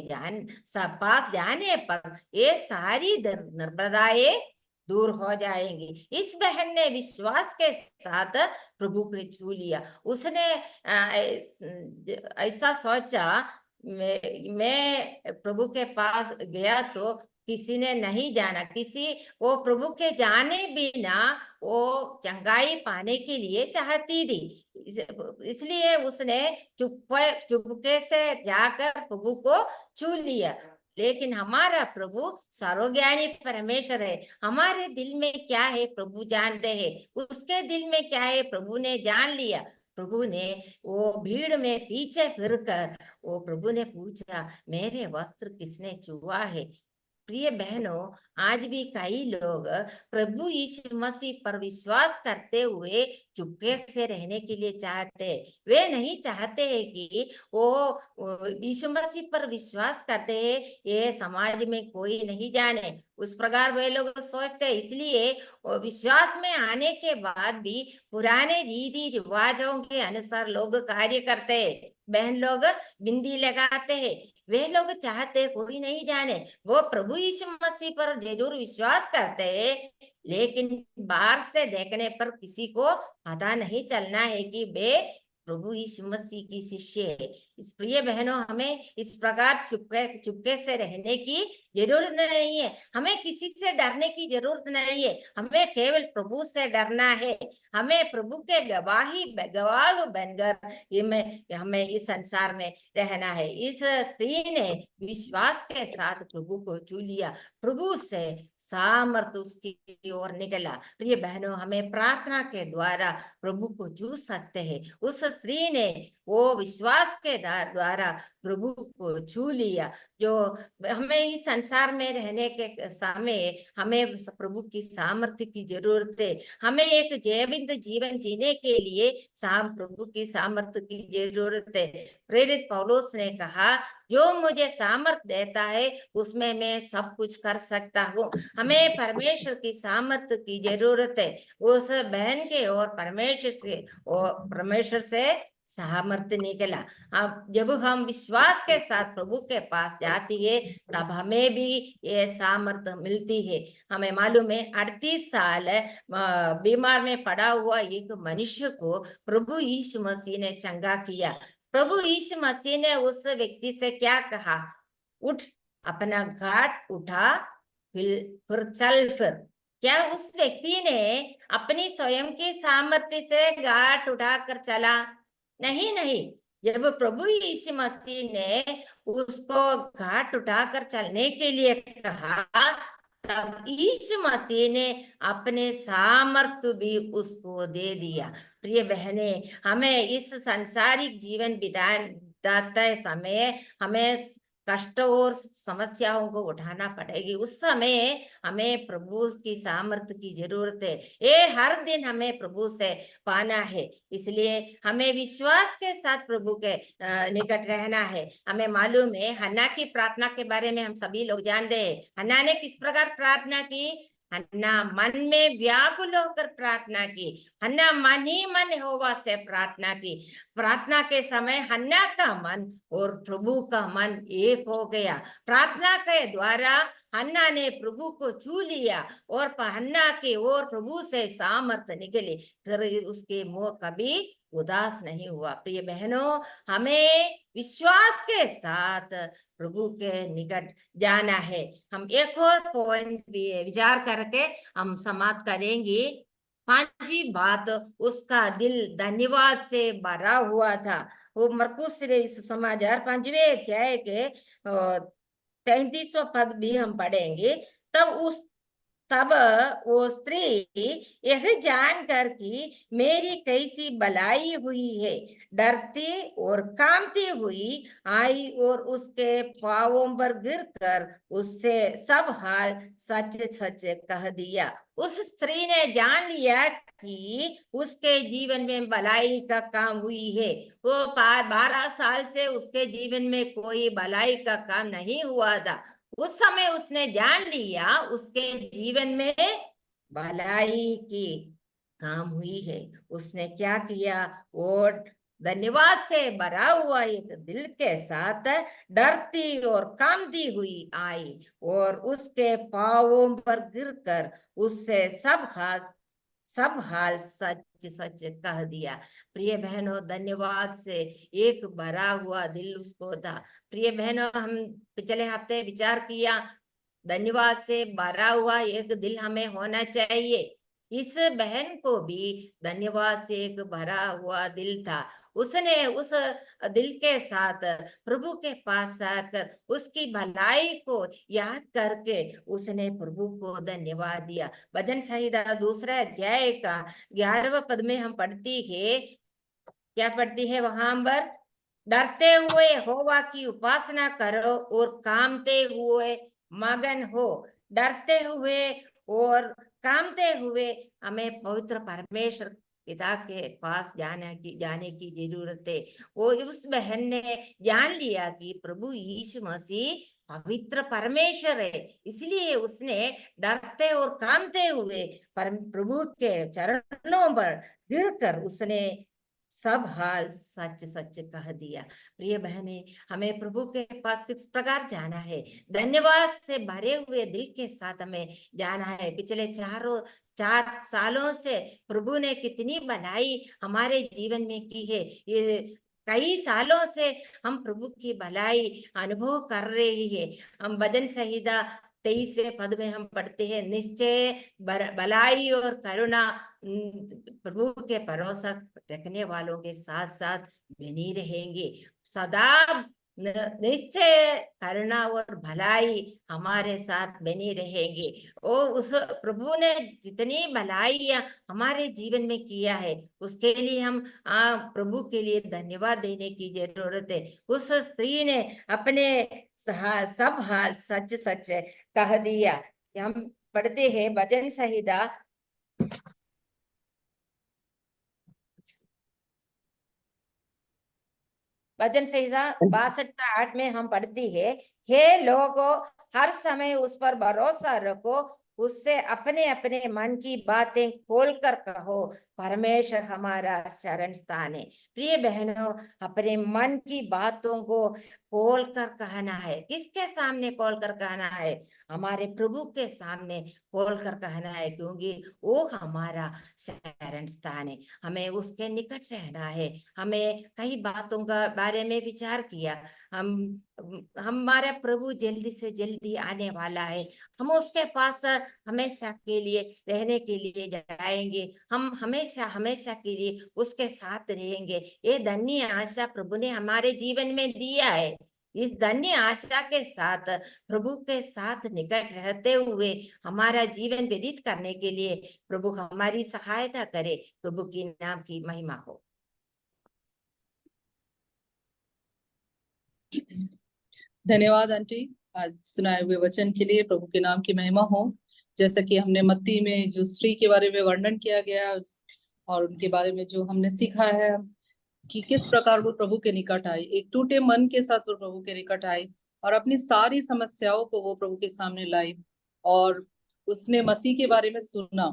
पास जाने पर ये सारी निर्बलताएं दूर हो जाएंगी। इस बहन ने विश्वास के साथ प्रभु को छू लिया। उसने ऐसा सोचा, मैं प्रभु के पास गया तो किसी ने नहीं जाना, किसी वो प्रभु के जाने बिना वो चंगाई पाने के लिए चाहती थी। इसलिए उसने चुपके से जाकर प्रभु को छू लिया। लेकिन हमारा प्रभु सर्वज्ञानी परमेश्वर है। हमारे दिल में क्या है प्रभु जानते हैं, उसके दिल में क्या है प्रभु ने जान लिया। प्रभु ने वो भीड़ में पीछे फिरकर वो प्रभु ने पूछा, मेरे वस्त्र किसने छुआ है। प्रिय बहनों, आज भी कई लोग प्रभु यीशु मसीह पर विश्वास करते हुए चुपके से रहने के लिए चाहते हैं। वे नहीं चाहते हैं कि वो यीशु मसीह पर विश्वास करते हैं, ये समाज में कोई नहीं जाने, उस प्रकार वे लोग सोचते हैं। इसलिए वो विश्वास में आने के बाद भी पुराने रीति रिवाजों के अनुसार लोग कार्य करते हैं। बहन लोग बिंदी लगाते हैं, वे लोग चाहते कोई नहीं जाने। वो प्रभु यीशु मसीह पर जरूर विश्वास करते हैं, लेकिन बाहर से देखने पर किसी को पता नहीं चलना है कि वे प्रभु यीशु मसीह की शिष्य है। इस प्रिय बहनों, हमें इस प्रकार चुपके से रहने की जरूरत नहीं है। हमें किसी से डरने की जरूरत नहीं है। हमें केवल प्रभु से डरना है। हमें प्रभु के गवाह बनकर हमें इस संसार में रहना है। इस स्त्री ने विश्वास के साथ प्रभु को छू लिया, प्रभु से सामर्थ्य उसकी ओर निकला। प्रिय बहनों, हमें प्रार्थना के द्वारा प्रभु को छू सकते हैं। उस स्त्री ने वो विश्वास के द्वारा प्रभु को छू लिया। जो हमें इस संसार में रहने के समय हमें प्रभु की सामर्थ्य की जरूरत है। हमें एक जीवंत जीवन जीने के लिए प्रभु की सामर्थ्य की जरूरत है। प्रेरित पौलुस ने कहा, जो मुझे सामर्थ्य देता है उसमें मैं सब कुछ कर सकता हूँ। हमें परमेश्वर की सामर्थ्य की जरूरत है। उस बहन के और परमेश्वर से सामर्थ्य निकला। अब जब हम विश्वास के साथ प्रभु के पास जाती है, तब हमें भी ये सामर्थ्य मिलती है। हमें मालूम है, 38 साल बीमार में पड़ा हुआ एक मनुष्य को प्रभु यीशु मसीह ने चंगा किया। प्रभु यीशु मसीह ने उस व्यक्ति से क्या कहा, उठ, अपना घाट उठा, फिर चल। फिर क्या उस व्यक्ति ने अपनी स्वयं की सामर्थ्य से घाट उठाकर चला? नहीं। जब प्रभु यीशु मसीह ने उसको घाट उठाकर चलने के लिए कहा, तब यीशु मसीह ने अपने सामर्थ्य भी उसको दे दिया। प्रिय बहने, हमें इस सांसारिक जीवन बिताते समय हमें कष्ट और समस्याओं को उठाना पड़ेगी। उस समय हमें प्रभु की सामर्थ्य की जरूरत है। ये हर दिन हमें प्रभु से पाना है। इसलिए हमें विश्वास के साथ प्रभु के निकट रहना है। हमें मालूम है, हन्ना की प्रार्थना के बारे में हम सभी लोग जानते हैं। हन्ना ने किस प्रकार प्रार्थना की? हन्ना मन में व्याकुल होकर प्रार्थना की। हन्ना मन ही मन यहोवा से प्रार्थना की। प्रार्थना के समय हन्ना का मन और प्रभु का मन एक हो गया। प्रार्थना के द्वारा हन्ना ने प्रभु को छू लिया और हन्ना के और प्रभु से सामर्थ्य निकले। फिर उसके मुंह कभी उदास नहीं हुआ। प्रिय बहनों, हमें विश्वास के साथ प्रभु के निकट जाना है। हम एक और पॉइंट भी विचार करके हम समाप्त करेंगे। 5वीं बात, उसका दिल धन्यवाद से भरा हुआ था। वो मरकुस समाचार 5वें अध्याय के 33वां पद भी हम पढ़ेंगे। तब वो स्त्री यह जानकर कि मेरी कैसी भलाई हुई है, डरती और कांपती हुई आई और उसके पांवों पर गिरकर उससे सब हाल सच सच कह दिया। उस स्त्री ने जान लिया कि उसके जीवन में भलाई का काम हुई है। वो 12 साल से उसके जीवन में कोई भलाई का काम नहीं हुआ था। उस समय उसने जान लिया उसके जीवन में भलाई की काम हुई है। उसने क्या किया? वो धन्यवाद से भरा हुआ एक दिल के साथ डरती और कांपती हुई आई और उसके पांवों पर गिरकर उससे सब हाल सच सच कह दिया। प्रिय बहनों, धन्यवाद से एक भरा हुआ दिल उसको था। प्रिय बहनों, हम पिछले हफ्ते विचार किया, धन्यवाद से भरा हुआ एक दिल हमें होना चाहिए। इस बहन को भी धन्यवाद से एक भरा हुआ दिल था। उसने उस दिल के साथ प्रभु के पास आकर उसकी भलाई को याद करके उसने प्रभु को धन्यवाद दिया। भजन संहिता 2 अध्याय का 11वां पद में हम पढ़ती है, क्या पढ़ती है वहां पर? डरते हुए यहोवा की उपासना करो और कामते हुए मगन हो। डरते हुए और कामते हुए हमें पवित्र परमेश्वर पिता के पास जाने की जरूरत है। वो उस बहन ने जान लिया कि प्रभु यीशु मसीह पवित्र परमेश्वर है, इसलिए उसने डरते और कामते हुए प्रभु के चरणों पर गिरकर उसने सब हाल सच सच कह दिया। प्रिय बहने, हमें प्रभु के पास किस प्रकार जाना है? धन्यवाद से भरे हुए दिल के साथ हमें जाना है। पिछले 4 सालों से प्रभु ने कितनी भलाई हमारे जीवन में की है। ये कई सालों से हम प्रभु की भलाई अनुभव कर रहे हैं। हम भजन संहिता 23वें पद में हम पढ़ते हैं, निश्चय भलाई और करुणा प्रभु के भरोसा रखने वालों के साथ साथ बनी रहेंगे। सदा निश्चय करुणा और भलाई हमारे साथ बनी रहेंगे। और उस प्रभु ने जितनी भलाई हमारे जीवन में किया है, उसके लिए हम प्रभु के लिए धन्यवाद देने की जरूरत है। उस स्त्री ने अपने सब हाल सच सच कह दिया। हम पढ़ते हैं भजन संहिता 62 का 8 में हम पढ़ती है, हे लोगों, हर समय उस पर भरोसा रखो, उससे अपने अपने मन की बातें खोलकर कहो, परमेश्वर हमारा शरण स्थान है। प्रिय बहनों, अपने मन की बातों को खोल कर कहना है। किसके सामने खोल कर कहना है? हमारे प्रभु के सामने खोल कर कहना है, क्योंकि वो हमारा शरण स्थान है। हमें उसके निकट रहना है। हमें कई बातों का बारे में विचार किया। हमारा प्रभु जल्दी से जल्दी आने वाला है। हम उसके पास हमेशा के लिए रहने के लिए जाएंगे। हम हमेशा हमेशा के लिए उसके साथ रहेंगे। ये धन्य आशा प्रभु ने हमारे जीवन में दिया है। इस धन्य आशा के साथ प्रभु के साथ निकट रहते हुए हमारा जीवन व्यतीत करने के लिए प्रभु हमारी सहायता करे। प्रभु की नाम की महिमा हो। धन्यवाद आंटी, आज सुनाए हुए वचन के लिए। प्रभु के नाम की महिमा हो। जैसा कि हमने मत्ती में जो स्त्री के बारे में वर्णन किया गया और उनके बारे में जो हमने सीखा है कि किस प्रकार वो प्रभु के निकट आई, एक टूटे मन के साथ वो प्रभु के निकट आई और अपनी सारी समस्याओं को वो प्रभु के सामने लाई और उसने मसीह के बारे में सुना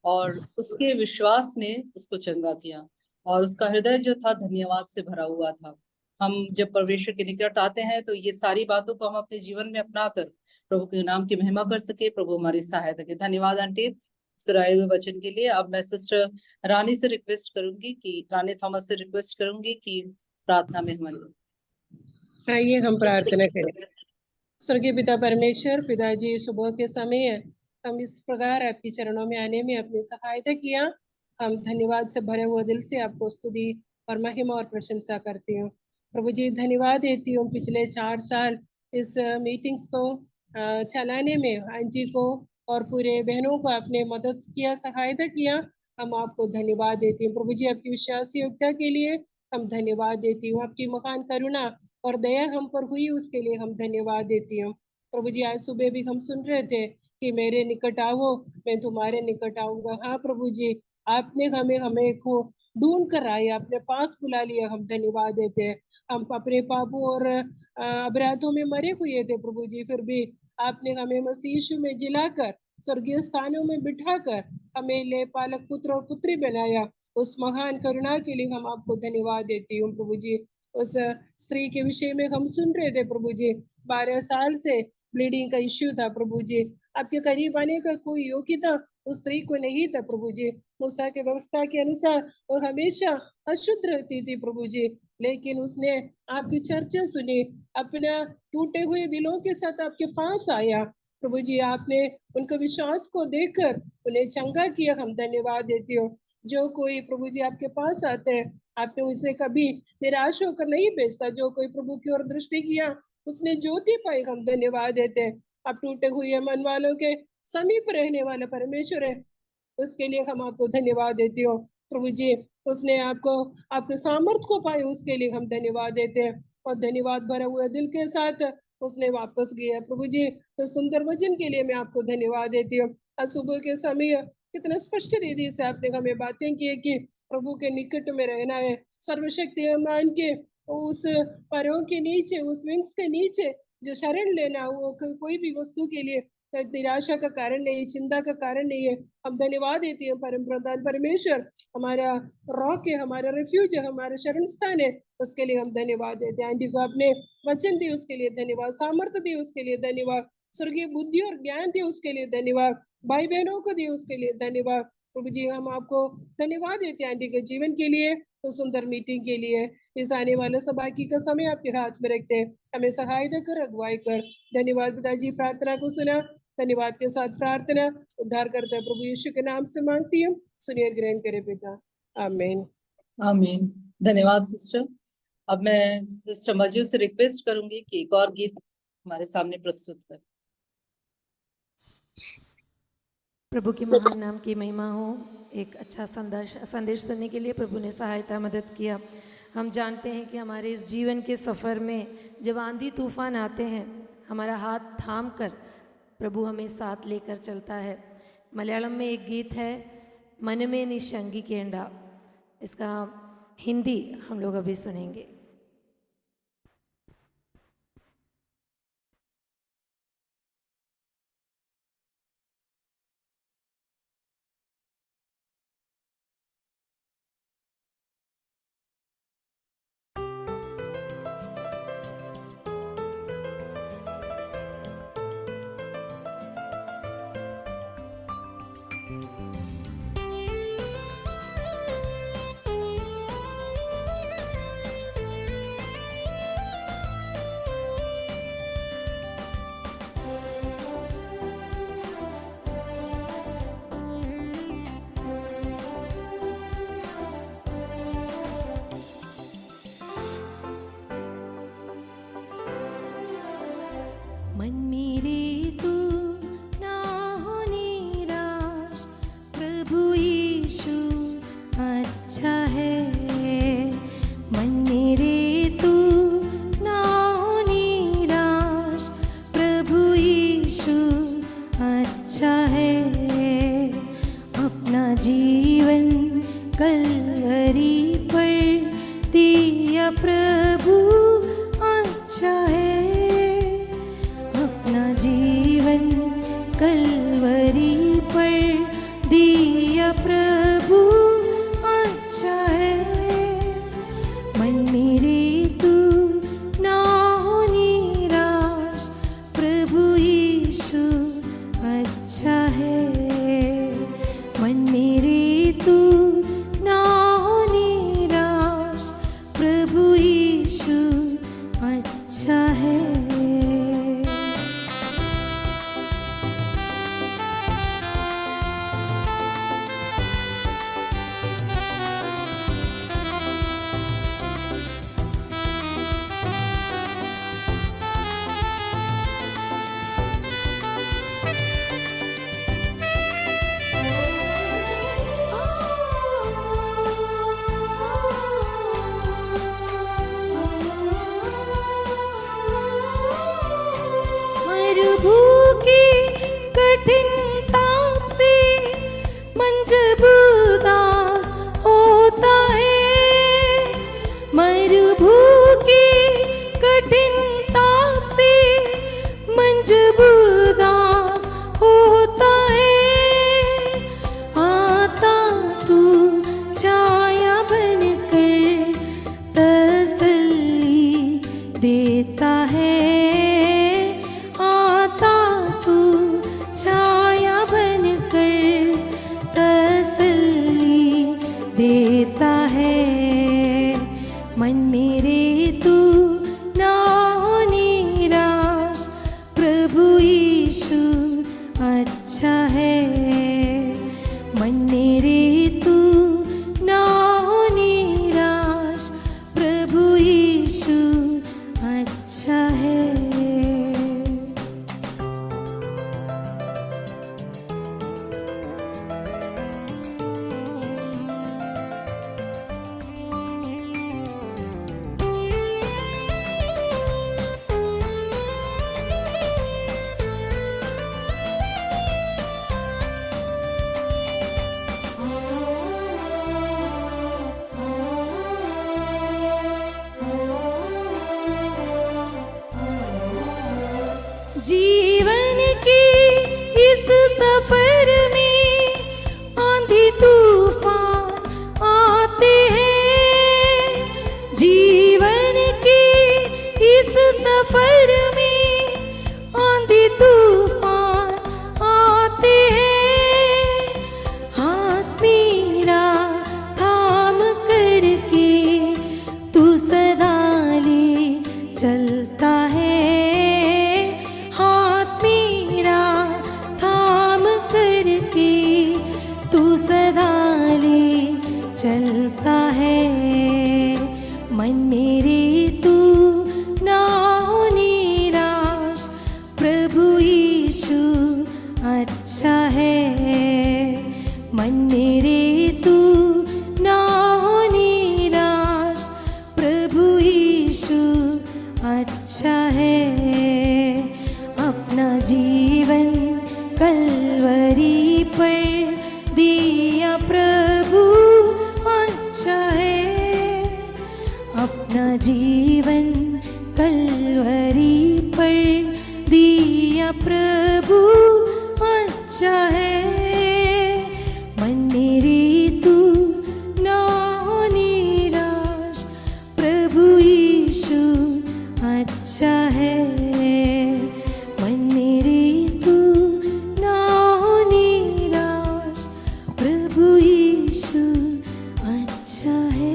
और उसके विश्वास ने उसको चंगा किया और उसका हृदय जो था धन्यवाद से भरा हुआ था। हम जब परमेश्वर के निकट आते हैं तो ये सारी बातों को हम अपने जीवन में अपना कर प्रभु के नाम की महिमा कर सके। प्रभु हमारी सहायता करे। धन्यवाद आंटी सुनाए हुए वचन के लिए। अब मैं सिस्टर रानी से रिक्वेस्ट करूंगी कि रानी थॉमस से रिक्वेस्ट करूंगी कि प्रार्थना में हमारी। आइए हम प्रार्थना करें। स्वर्गीय पिता परमेश्वर, पिताजी, सुबह के समय हम इस प्रकार आपके चरणों में आने में अपनी सहायता किया। हम धन्यवाद से भरे हुए दिल से आपको स्तुति और महिमा और प्रशंसा करती हूँ। प्रभु जी, धन्यवाद देती हूँ पिछले 4 साल इस मीटिंग्स को चलाने में आंटी को और पूरे बहनों को आपने मदद किया, सहायता किया। हम आपको धन्यवाद देती हूँ। प्रभु जी, आपकी विश्वास योग्यता के लिए हम धन्यवाद देती हूँ। आपकी महान करुणा और दया हम पर हुई, उसके लिए हम धन्यवाद देती हूँ। प्रभु जी, आज सुबह भी हम सुन रहे थे कि मेरे निकट आओ, मैं तुम्हारे निकट आऊंगा। हाँ प्रभु जी, आपने हमें को ढूंढ कर आए, अपने पास बुला लिया। हम धन्यवाद देते हैं। हम अपने पापों और अपराधों में मरे हुए थे प्रभु जी, फिर भी आपने हमें मसीह यीशु में जिलाकर स्वर्गीय स्थानों में बिठाकर हमें ले पालक पुत्र और पुत्री बनाया। उस महान करुणा के लिए हम आपको धन्यवाद देती हूँ प्रभु जी। उस स्त्री के विषय में हम सुन रहे थे प्रभु जी, 12 साल से ब्लीडिंग का इश्यू था प्रभु जी। आपके करीब आने का कोई योग्यता उस स्त्री को नहीं था प्रभु जी, मूसा के व्यवस्था के अनुसार, और हमेशा अशुद्ध रहती थी प्रभु जी। लेकिन उसने आपकी चर्चा सुनी, अपना टूटे हुए दिलों के साथ आपके पास आया प्रभु जी आपने उनके विश्वास को देखकर उन्हें चंगा किया, हम धन्यवाद देते हो। जो कोई प्रभु जी आपके पास आते हैं, आपने उसे कभी निराश होकर नहीं भेजता। जो कोई प्रभु की ओर दृष्टि किया उसने ज्योति पाई, हम धन्यवाद देते हैं। आप टूटे हुए मन वालों के समीप रहने वाले परमेश्वर है, उसके लिए हम आपको धन्यवाद देते हो प्रभु जी। उसने आपको आपके सामर्थ्य को पाए, उसके लिए हम धन्यवाद देते हैं। और धन्यवाद भरे हुए दिल के साथ उसने वापस गया प्रभु जी। तो सुंदर वचन के लिए मैं आपको धन्यवाद देती हूँ। आज सुबह के समय कितना स्पष्ट रीति से आपने हमें बातें की कि प्रभु के निकट में रहना है, सर्वशक्तिमान के उस पैरों के नीचे, उस विंग्स के नीचे जो शरण लेना, वो कोई भी वस्तु के लिए निराशा का कारण नहीं, चिंता का कारण नहीं है। हम धन्यवाद देते हैं परम प्रधान परमेश्वर, हमारा रॉक है, हमारा रिफ्यूज है, हमारा शरण स्थान है, उसके लिए हम धन्यवाद देते हैं। आंटी को आपने वचन दी उसके लिए धन्यवाद, सामर्थ्य दी उसके लिए धन्यवाद, स्वर्गीय बुद्धि और ज्ञान दी उसके लिए धन्यवाद, भाई बहनों को दी उसके लिए धन्यवाद प्रभु जी। हम आपको धन्यवाद देते हैं आंटी के जीवन के लिए, तो सुंदर मीटिंग के लिए। इस आने वाले सभा की का समय आपके हाथ में रखते हैं, हमें सहायता कर, अगुवाई कर। धन्यवाद पिताजी, प्रार्थना को सुना, धन्यवाद के साथ प्रार्थना उद्धार करता है प्रभु यीशु के नाम से मांगती हूँ, सुनिए ग्रहण करे पिता, आमीन आमीन। धन्यवाद सिस्टर। अब मैं सिस्टर मजू से रिक्वेस्ट करूंगी कि एक और गीत हमारे सामने प्रस्तुत कर। प्रभु के महान नाम की महिमा हो। एक अच्छा संदेश सुनने के लिए प्रभु ने सहायता मदद किया। हम जानते हैं कि हमारे इस जीवन के सफ़र में जब आंधी तूफान आते हैं, हमारा हाथ थाम कर प्रभु हमें साथ लेकर चलता है। मलयालम में एक गीत है, मन में निशंगी केंडा। इसका हिंदी हम लोग अभी सुनेंगे। मन मेरे तू ना हो निराश, प्रभु यीशु अच्छा है। मन मेरे तू ना हो निराश, प्रभु यीशु अच्छा है। अपना जीवन कलवरी पर दिया प्रभु अच्छा है। जीवन कलवरी पर दिया प्रभु अच्छा है। मन मेरे तू ना हो निराश, प्रभु यीशु अच्छा है। मन मेरे तू ना हो निराश, प्रभु यीशु अच्छा है। कठिन ताप से मन जब उदास होता है, मरुभू की कठिन ताप से मन जब उदास होता है, आता तू छाया बनकर तसल्ली देता है। छाया बनकर तसल्ली देता है। मन मेरे तू ना हो निराश, प्रभु यीशु चलता है। मन मेरे तू ना हो निराश, प्रभु यीशु अच्छा है। मन मेरे तू ना हो निराश, प्रभु यीशु अच्छा है। अपना जीवन कलवरी पर दिया प्रभु अच्छा है। अपना जीवन कलवरी पर दिया प्रभु अच्छा है। मन मेरे तू ना हो निराश, प्रभु यीशु अच्छा है। मन मेरे तू ना हो निराश, प्रभु यीशु अच्छा है।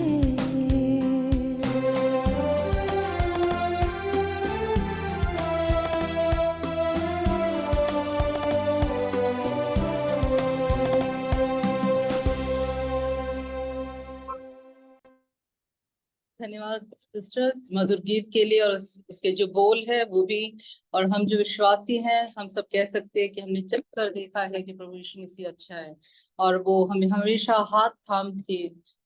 धन्यवाद सिस्टर्स मधुर गीत के लिए, और उसके जो बोल है वो भी, और हम जो विश्वासी हैं हम सब कह सकते हैं कि हमने चख कर देखा है कि प्रभु यीशु मसीह अच्छा है, और वो हमें हमेशा हाथ थाम के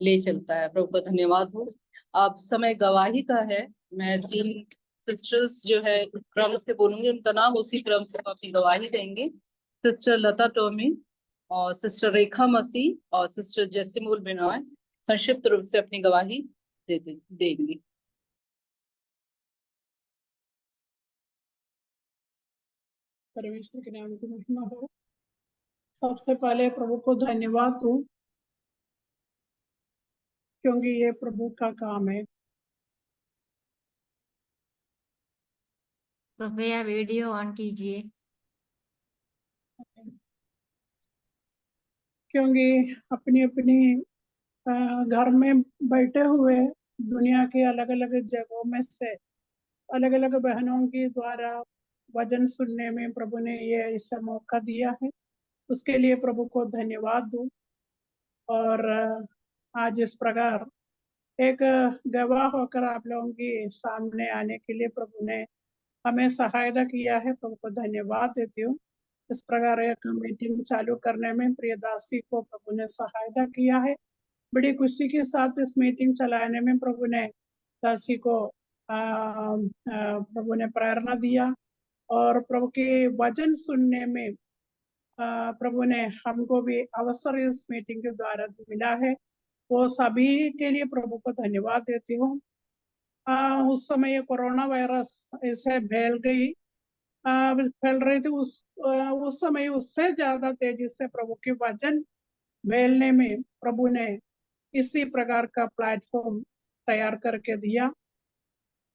ले चलता है। प्रभु का धन्यवाद हो। अब समय गवाही का है। मैं 3 सिस्टर्स जो है क्रम से बोलूंगी, उनका नाम उसी क्रम से हम अपनी गवाही देंगे। सिस्टर लता टोमी और सिस्टर रेखा मसीह और सिस्टर जेसिमोल बिनॉय संक्षिप्त रूप से अपनी गवाही देंगी। परमेश्वर के नाम की महिमा हो। सबसे पहले प्रभु को धन्यवाद दूं, क्योंकि ये प्रभु का काम है। कृपया वीडियो ऑन कीजिए। क्योंकि अपनी अपनी घर में बैठे हुए दुनिया के अलग अलग जगहों में से अलग अलग बहनों के द्वारा वचन सुनने में प्रभु ने ये ऐसा मौका दिया है, उसके लिए प्रभु को धन्यवाद दूं। और आज इस प्रकार एक गवाह होकर आप लोगों के सामने आने के लिए प्रभु ने हमें सहायता किया है, प्रभु को धन्यवाद देती हूँ। इस प्रकार एक मीटिंग चालू करने में प्रियदासी को प्रभु ने सहायता किया है। बड़ी खुशी के साथ इस मीटिंग चलाने में प्रभु ने दासी को प्रभु ने प्रेरणा दिया, और प्रभु के वचन सुनने में प्रभु ने हमको भी अवसर इस मीटिंग के द्वारा मिला है। वो सभी के लिए प्रभु को धन्यवाद देती हूँ। उस समय कोरोना वायरस ऐसे फैल रही थी, उस समय उससे ज्यादा तेजी से प्रभु के वचन फैलने में प्रभु ने इसी प्रकार का प्लेटफॉर्म तैयार करके दिया,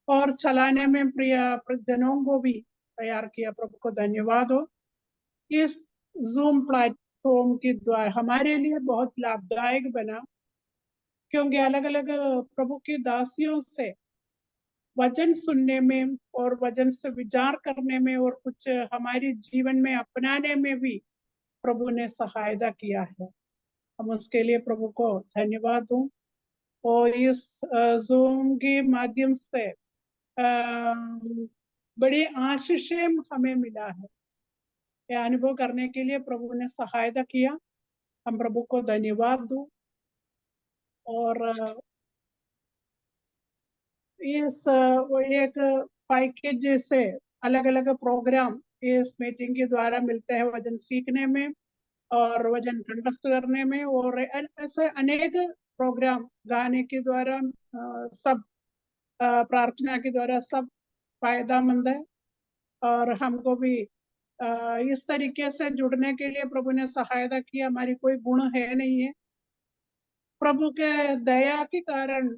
और चलाने में प्रिय जनों को भी तैयार किया। प्रभु को धन्यवाद हो। इस जूम प्लेटफॉर्म के द्वारा हमारे लिए बहुत लाभदायक बना, क्योंकि अलग अलग प्रभु की दासियों से वचन सुनने में और वचन से विचार करने में और कुछ हमारे जीवन में अपनाने में भी प्रभु ने सहायता किया है। हम उसके लिए प्रभु को धन्यवाद दूं। और इस जूम के माध्यम से बड़ी आशीषें हमें मिला है, यह अनुभव करने के लिए प्रभु ने सहायता किया। हम प्रभु को धन्यवाद दूं। और इस एक पैकेज से अलग अलग प्रोग्राम इस मीटिंग के द्वारा मिलते हैं, वचन सीखने में और वचन कंठस्थ करने में, और ऐसे अनेक प्रोग्राम गाने के द्वारा सब प्रार्थना के द्वारा सब फायदामंद है। और हमको भी इस तरीके से जुड़ने के लिए प्रभु ने सहायता की। हमारी कोई गुण है नहीं है, प्रभु के दया के कारण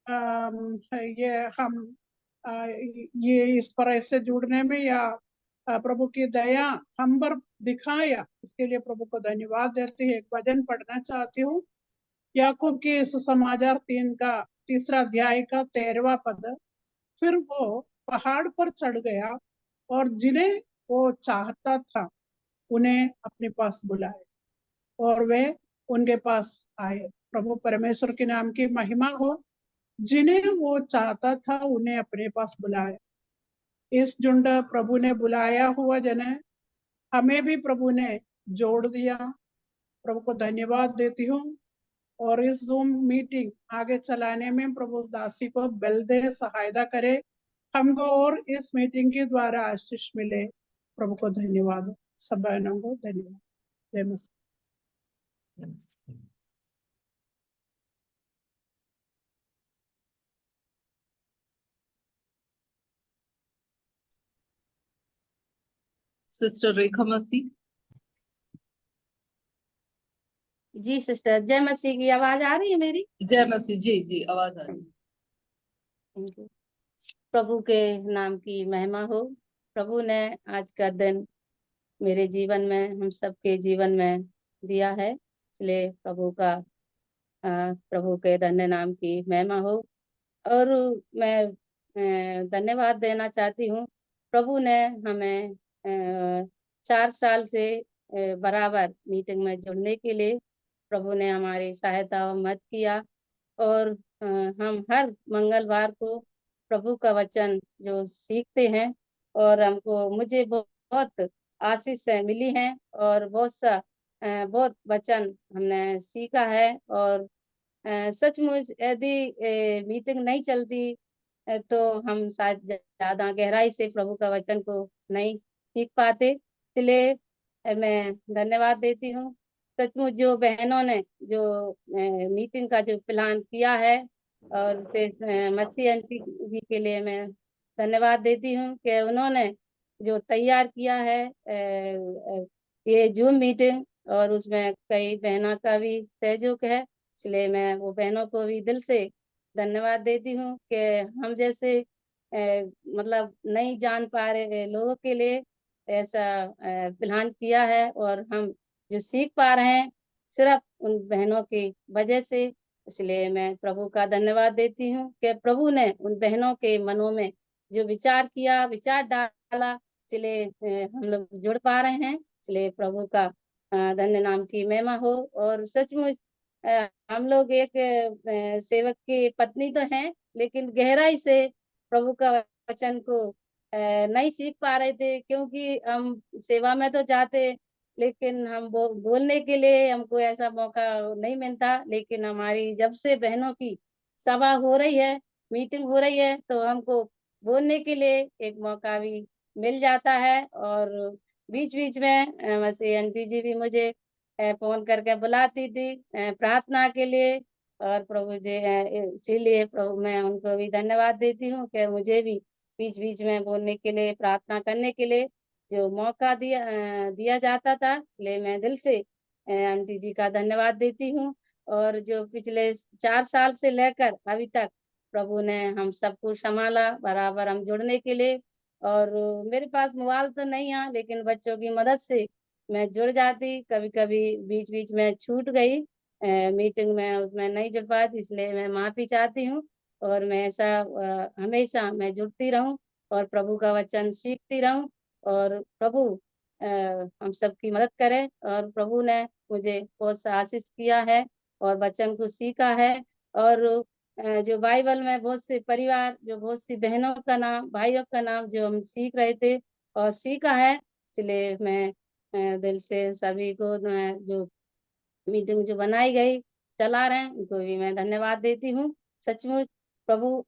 ये हम ये इस तरह से जुड़ने में या प्रभु की दया हम पर दिखाया, इसके लिए प्रभु को धन्यवाद देते हैं। एक वचन पढ़ना चाहती हूँ, याकूब के सुसमाचार 3 का 3रा अध्याय का 13वां पद। फिर वो पहाड़ पर चढ़ गया और जिन्हें वो चाहता था उन्हें अपने पास बुलाए, और वे उनके पास आए। प्रभु परमेश्वर के नाम की महिमा हो। जिन्हें वो चाहता था उन्हें अपने पास बुलाया। इस झुंड प्रभु ने बुलाया हुआ जन है, हमें भी प्रभु ने जोड़ दिया। प्रभु को धन्यवाद देती हूँ। और इस जूम मीटिंग आगे चलाने में प्रभु दासी को बल दे, सहायता करे हमको, और इस मीटिंग के द्वारा आशीष मिले। प्रभु को धन्यवाद। सब बहनों को धन्यवाद। जय मसीह। नमस्ते। सिस्टर रेखा मसीह। जी सिस्टर, जय मसीह की आवाज आ रही है मेरी? जय मसीह। जी जी, आवाज आ रही है। Thank you. प्रभु के नाम की महिमा हो। प्रभु ने आज का दिन मेरे जीवन में, हम सबके जीवन में दिया है, इसलिए प्रभु के धन्य नाम की महिमा हो। और मैं धन्यवाद देना चाहती हूँ। प्रभु ने हमें 4 साल से बराबर मीटिंग में जुड़ने के लिए प्रभु ने हमारी सहायता और मदद किया। और हम हर मंगलवार को प्रभु का वचन जो सीखते हैं, और मुझे बहुत आशीष मिली है, और बहुत वचन हमने सीखा है। और सचमुच यदि मीटिंग नहीं चलती तो हम शायद ज्यादा गहराई से प्रभु का वचन को नहीं सीख पाते। इसलिए मैं धन्यवाद देती हूँ। सचमुच जो बहनों ने जो मीटिंग का जो प्लान किया है, और उसे मसीह आंटी जी के लिए मैं धन्यवाद देती हूँ कि उन्होंने जो तैयार किया है ये जूम मीटिंग, और उसमें कई बहनों का भी सहयोग है। इसलिए मैं वो बहनों को भी दिल से धन्यवाद देती हूँ कि हम जैसे मतलब नहीं जान पा रहे लोगों के लिए ऐसा प्लान किया है, और हम जो सीख पा रहे हैं सिर्फ उन बहनों की वजह से। इसलिए मैं प्रभु का धन्यवाद देती हूँ कि प्रभु ने उन बहनों के मनों में जो विचार डाला, इसलिए हम लोग जुड़ पा रहे हैं। इसलिए प्रभु का धन्य नाम की महिमा हो। और सचमुच हम लोग एक सेवक की पत्नी तो हैं, लेकिन गहराई से प्रभु का वचन को नहीं सीख पा रहे थे, क्योंकि हम सेवा में तो जाते, लेकिन हम बोलने के लिए हमको ऐसा मौका नहीं मिलता। लेकिन हमारी जब से बहनों की सभा हो रही है, मीटिंग हो रही है, तो हमको बोलने के लिए एक मौका भी मिल जाता है। और बीच बीच में मसीह आंटी जी भी मुझे फोन करके बुलाती थी प्रार्थना के लिए। और प्रभु जी इसीलिए प्रभु मैं उनको भी धन्यवाद देती हूँ कि मुझे भी बीच बीच में बोलने के लिए, प्रार्थना करने के लिए जो मौका दिया जाता था। इसलिए मैं दिल से आंटी जी का धन्यवाद देती हूँ। और जो पिछले 4 साल से लेकर अभी तक प्रभु ने हम सबको संभाला, बराबर हम जुड़ने के लिए। और मेरे पास मोबाइल तो नहीं है, लेकिन बच्चों की मदद से मैं जुड़ जाती। कभी कभी बीच बीच में छूट गई मीटिंग में, उसमें नहीं जुड़ पाती, इसलिए मैं माफी चाहती हूँ। और मैं ऐसा हमेशा मैं जुड़ती रहूं और प्रभु का वचन सीखती रहूं। और प्रभु अ, हम सबकी मदद करे। और प्रभु ने मुझे बहुत सा आशीष किया है और वचन को सीखा है। और जो बाइबल में बहुत से परिवार, जो बहुत सी बहनों का नाम, भाइयों का नाम जो हम सीख रहे थे और सीखा है, इसलिए मैं दिल से सभी को जो मीटिंग जो बनाई गई चला रहे हैं उनको भी मैं धन्यवाद देती हूँ। सचमुच प्रभु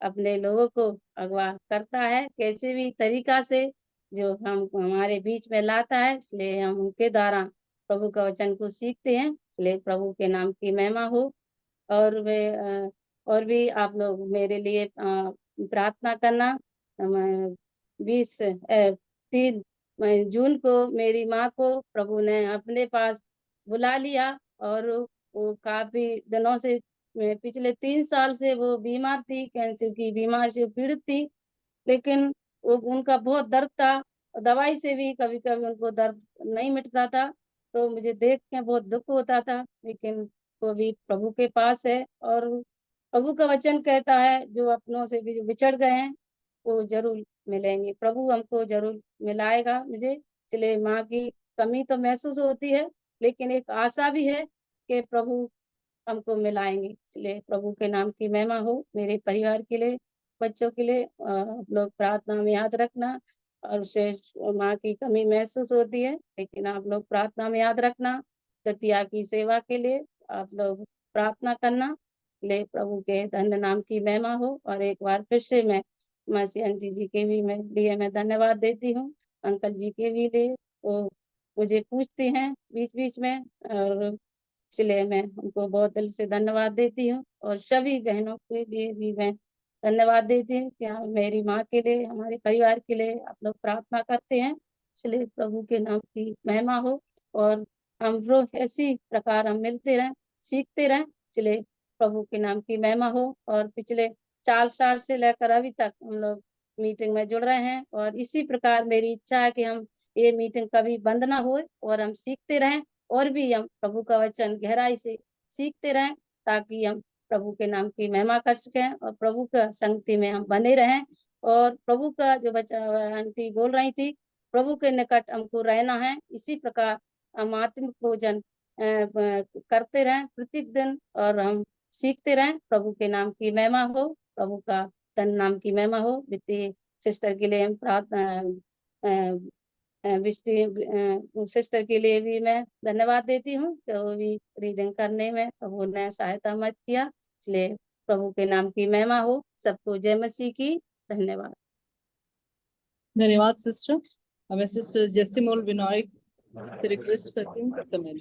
अपने लोगों को अगवा करता है कैसे भी तरीका से, जो हम हमारे बीच में लाता है, इसलिए हम उनके द्वारा प्रभु का वचन को सीखते हैं। इसलिए प्रभु के नाम की महिमा हो। और और भी आप लोग मेरे लिए प्रार्थना करना। 3 जून को मेरी माँ को प्रभु ने अपने पास बुला लिया। और वो काफी दिनों से, पिछले 3 साल से वो बीमार थी, कैंसर की बीमारी से पीड़ित थी। लेकिन वो उनका बहुत दर्द था, दवाई से भी कभी कभी उनको दर्द नहीं मिटता था, तो मुझे देख के बहुत दुख होता था। लेकिन वो भी प्रभु के पास है, और प्रभु का वचन कहता है जो अपनों से भी जो बिछड़ गए हैं वो जरूर मिलेंगे। प्रभु हमको जरूर मिलाएगा मुझे। इसलिए माँ की कमी तो महसूस होती है, लेकिन एक आशा भी है कि प्रभु हमको मिलाएंगे। इसलिए प्रभु के नाम की महिमा हो। मेरे परिवार के लिए, बच्चों के लिए लोग प्रार्थना में याद रखना। और उसे माँ की कमी महसूस होती है, लेकिन आप लोग प्रार्थना में याद रखना। दतिया की सेवा के लिए आप लोग प्रार्थना करना। ले प्रभु के धन्य नाम की महिमा हो। और एक बार फिर से मैं मासी आंटी जी के भी मैं धन्यवाद देती हूँ। अंकल जी के भी लिए, वो मुझे पूछते हैं बीच बीच में, और इसलिए मैं उनको बहुत दिल से धन्यवाद देती हूँ। और सभी बहनों के लिए भी मैं धन्यवाद देती हूँ कि मेरी माँ के लिए, हमारे परिवार के लिए आप लोग प्रार्थना करते हैं। इसलिए प्रभु के नाम की महिमा हो। और हम लोग इसी प्रकार हम मिलते रहें, सीखते रहें। इसलिए प्रभु के नाम की महिमा हो। और पिछले 4 साल से लेकर अभी तक हम लोग मीटिंग में जुड़ रहे हैं। और इसी प्रकार मेरी इच्छा है कि हम ये मीटिंग कभी बंद ना हो और हम सीखते रहें, और भी हम प्रभु का वचन गहराई से सीखते रहें, ताकि हम प्रभु के नाम की महिमा कर सकें और प्रभु का संगति में हम बने रहें। और प्रभु का जो बच्चा आंटी बोल रही थी, प्रभु के निकट हमको रहना है। इसी प्रकार हम आत्मिक भोजन करते रहें प्रत्येक दिन, और हम सीखते रहें। प्रभु के नाम की महिमा हो, प्रभु का धन नाम की महिमा हो। वित्तीय सिस्टर के लिए हम प्रार्थना, सिस्टर के लिए भी मैं धन्यवाद देती हूँ कि वो भी रीडिंग करने में प्रभु ने सहायता मत किया। इसलिए प्रभु के नाम की महिमा हो। सबको जय मसीह की। धन्यवाद। धन्यवाद सिस्टर। मैं सिस्टर जेसिमोल विनायक से रिक्वेस्ट करती हूँ समय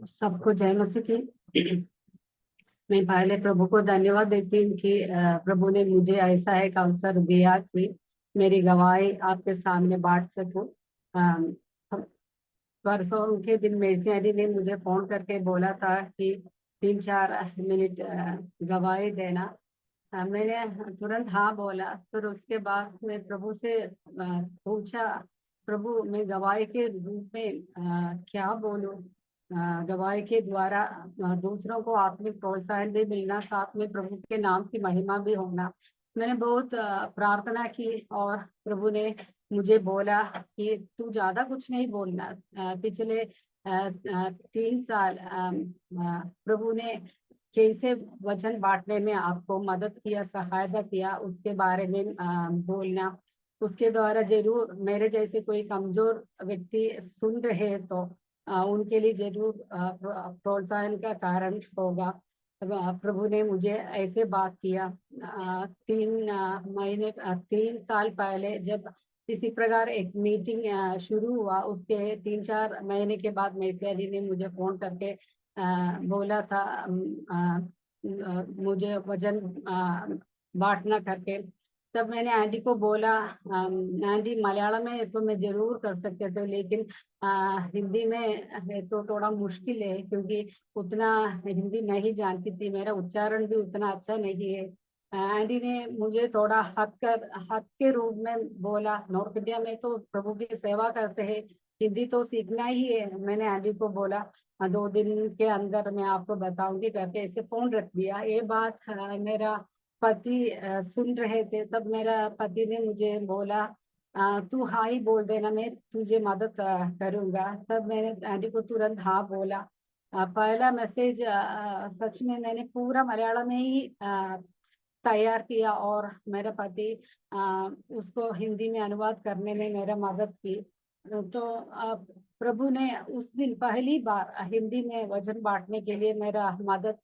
सबको जय मसीह की। मैं पहले प्रभु को धन्यवाद देती हूँ कि प्रभु ने मुझे ऐसा एक अवसर दिया कि मेरी गवाही आपके सामने बांट सकूं। परसों के दिन मेरी ने मुझे फोन करके बोला था कि 3-4 मिनट गवाही देना। मैंने तुरंत हाँ बोला। फिर उसके बाद मैं प्रभु से पूछा, प्रभु मैं गवाही के रूप में क्या बोलूं। गवाही के द्वारा दूसरों को आत्मिक प्रोत्साहन भी मिलना, साथ में प्रभु के नाम की महिमा भी होना। मैंने बहुत प्रार्थना की और प्रभु ने मुझे बोला कि तू ज्यादा कुछ नहीं बोलना। पिछले 3 साल प्रभु ने कैसे वचन बांटने में आपको मदद किया, सहायता किया, उसके बारे में बोलना। उसके द्वारा जरूर मेरे जैसे कोई कमजोर व्यक्ति सुन रहे तो उनके लिए जरूर प्रोत्साहन का कारण होगा। प्रभु ने मुझे ऐसे बात किया। 3 साल पहले जब इसी प्रकार एक मीटिंग शुरू हुआ, उसके 3-4 महीने के बाद मैसिया जी ने मुझे फोन करके बोला था मुझे वजन बांटना करके। तब मैंने आंटी को बोला, आंटी मलयालम में तो मैं जरूर कर सकते थे, लेकिन हिंदी में है तो थोड़ा मुश्किल है, क्योंकि उतना हिंदी नहीं जानती थी, मेरा उच्चारण भी उतना अच्छा नहीं है। आंटी ने मुझे थोड़ा हद के रूप में बोला, नॉर्थ इंडिया में तो प्रभु की सेवा करते हैं, हिंदी तो सीखना ही है। मैंने आंटी को बोला 2 दिन के अंदर मैं आपको बताऊंगी करके ऐसे फोन रख दिया। ये बात मेरा पति सुन रहे थे। तब मेरा पति ने मुझे बोला तू हाँ ही बोल देना, मैं तुझे मदद करूंगा। तब मैंने आंटी को तुरंत हाँ बोला। पहला मैसेज सच में मैंने पूरा मलयालम में ही तैयार किया और मेरा पति उसको हिंदी में अनुवाद करने में मेरा मदद की। तो प्रभु ने उस दिन पहली बार हिंदी में वचन बांटने के लिए मेरा मदद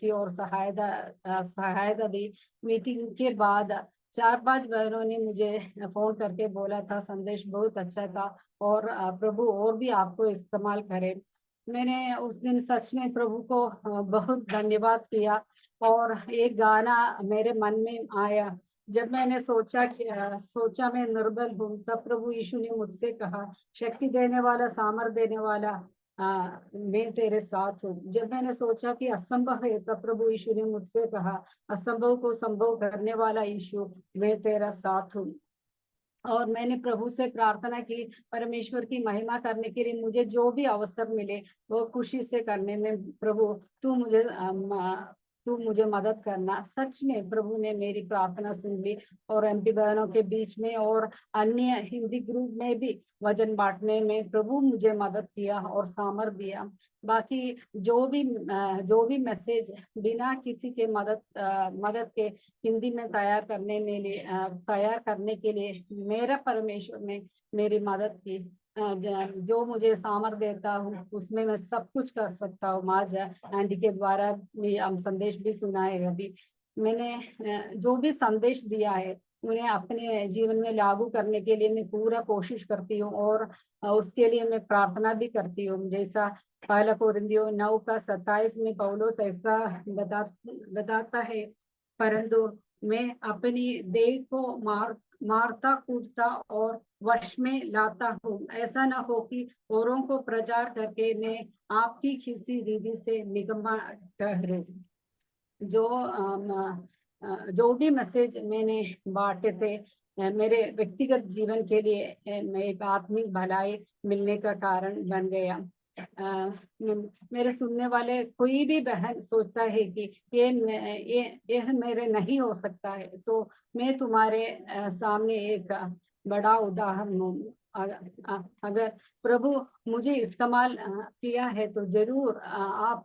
की और सहायता दी। मीटिंग के बाद 4-5 बहनों ने मुझे फोन करके बोला था संदेश बहुत अच्छा था और प्रभु और भी आपको इस्तेमाल करे। मैंने उस दिन सच में प्रभु को बहुत धन्यवाद किया। और एक गाना मेरे मन में आया, जब मैंने सोचा मैं निर्बल हूँ, तब प्रभु यीशु ने मुझसे कहा, शक्ति देने वाला, सामर्थ देने वाला मैं तेरे साथ हूँ। जब मैंने सोचा कि असंभव है, तब प्रभु यीशु ने मुझसे कहा, असंभव को संभव करने वाला यीशु मैं तेरा साथ हूँ। और मैंने प्रभु से प्रार्थना की, परमेश्वर की महिमा करने के लिए मुझे जो भी अवसर मिले वो खुशी से करने में प्रभु तू मुझे मदद करना। सच में प्रभु ने मेरी प्रार्थना सुन ली और एमपी बहनों के बीच में और अन्य हिंदी ग्रुप में भी वचन बांटने में प्रभु मुझे मदद किया और सामर्थ दिया। बाकी जो भी मैसेज बिना किसी के मदद के हिंदी में तैयार करने के लिए मेरा परमेश्वर ने मेरी मदद की। जो मुझे सामर्थ देता हूँ उसमें मैं सब कुछ कर सकता हूँ। आज आंटी के द्वारा भी हम संदेश भी सुना है। अभी मैंने जो भी संदेश दिया है उन्हें अपने जीवन में लागू करने के लिए मैं पूरा कोशिश करती हूँ और उसके लिए मैं प्रार्थना भी करती हूँ। जैसा पहला कोरिन्थियों 9:27 में पौलुस ऐसा बताता है, परंतु मैं अपनी देह को मारता कूटता और वश में लाता हूँ, ऐसा न हो कि औरों को प्रचार करके मैं आपकी खींची रीति से निकम्मा ठहरूं। जो भी मैसेज मैंने बांटे थे मेरे व्यक्तिगत जीवन के लिए एक आत्मिक भलाई मिलने का कारण बन गया। मेरे सुनने वाले कोई भी बहन सोचता है कि ये मेरे नहीं हो सकता है, तो मैं तुम्हारे सामने एक बड़ा उदाहरण हूँ। अगर प्रभु मुझे इस्तेमाल किया है तो जरूर आप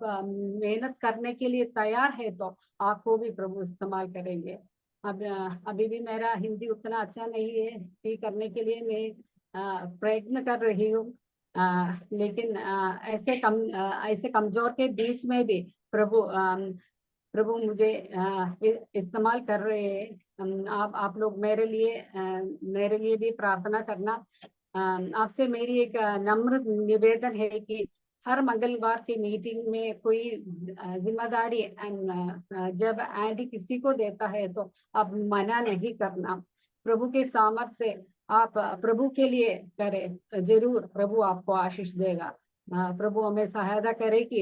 मेहनत करने के लिए तैयार है तो आपको भी प्रभु इस्तेमाल करेंगे। अभी भी मेरा हिंदी उतना अच्छा नहीं है कि करने के लिए मैं प्रयत्न कर रही हूँ, लेकिन ऐसे कमजोर के बीच में भी प्रभु मुझे इस्तेमाल कर रहे हैं। आप लोग मेरे लिए भी प्रार्थना करना। आपसे मेरी एक नम्र निवेदन है कि हर मंगलवार की मीटिंग में कोई जिम्मेदारी जब आंटी किसी को देता है तो आप मना नहीं करना। प्रभु के सामर्थ्य से आप प्रभु के लिए करें, जरूर प्रभु आपको आशीष देगा। प्रभु हमें सहायता करे कि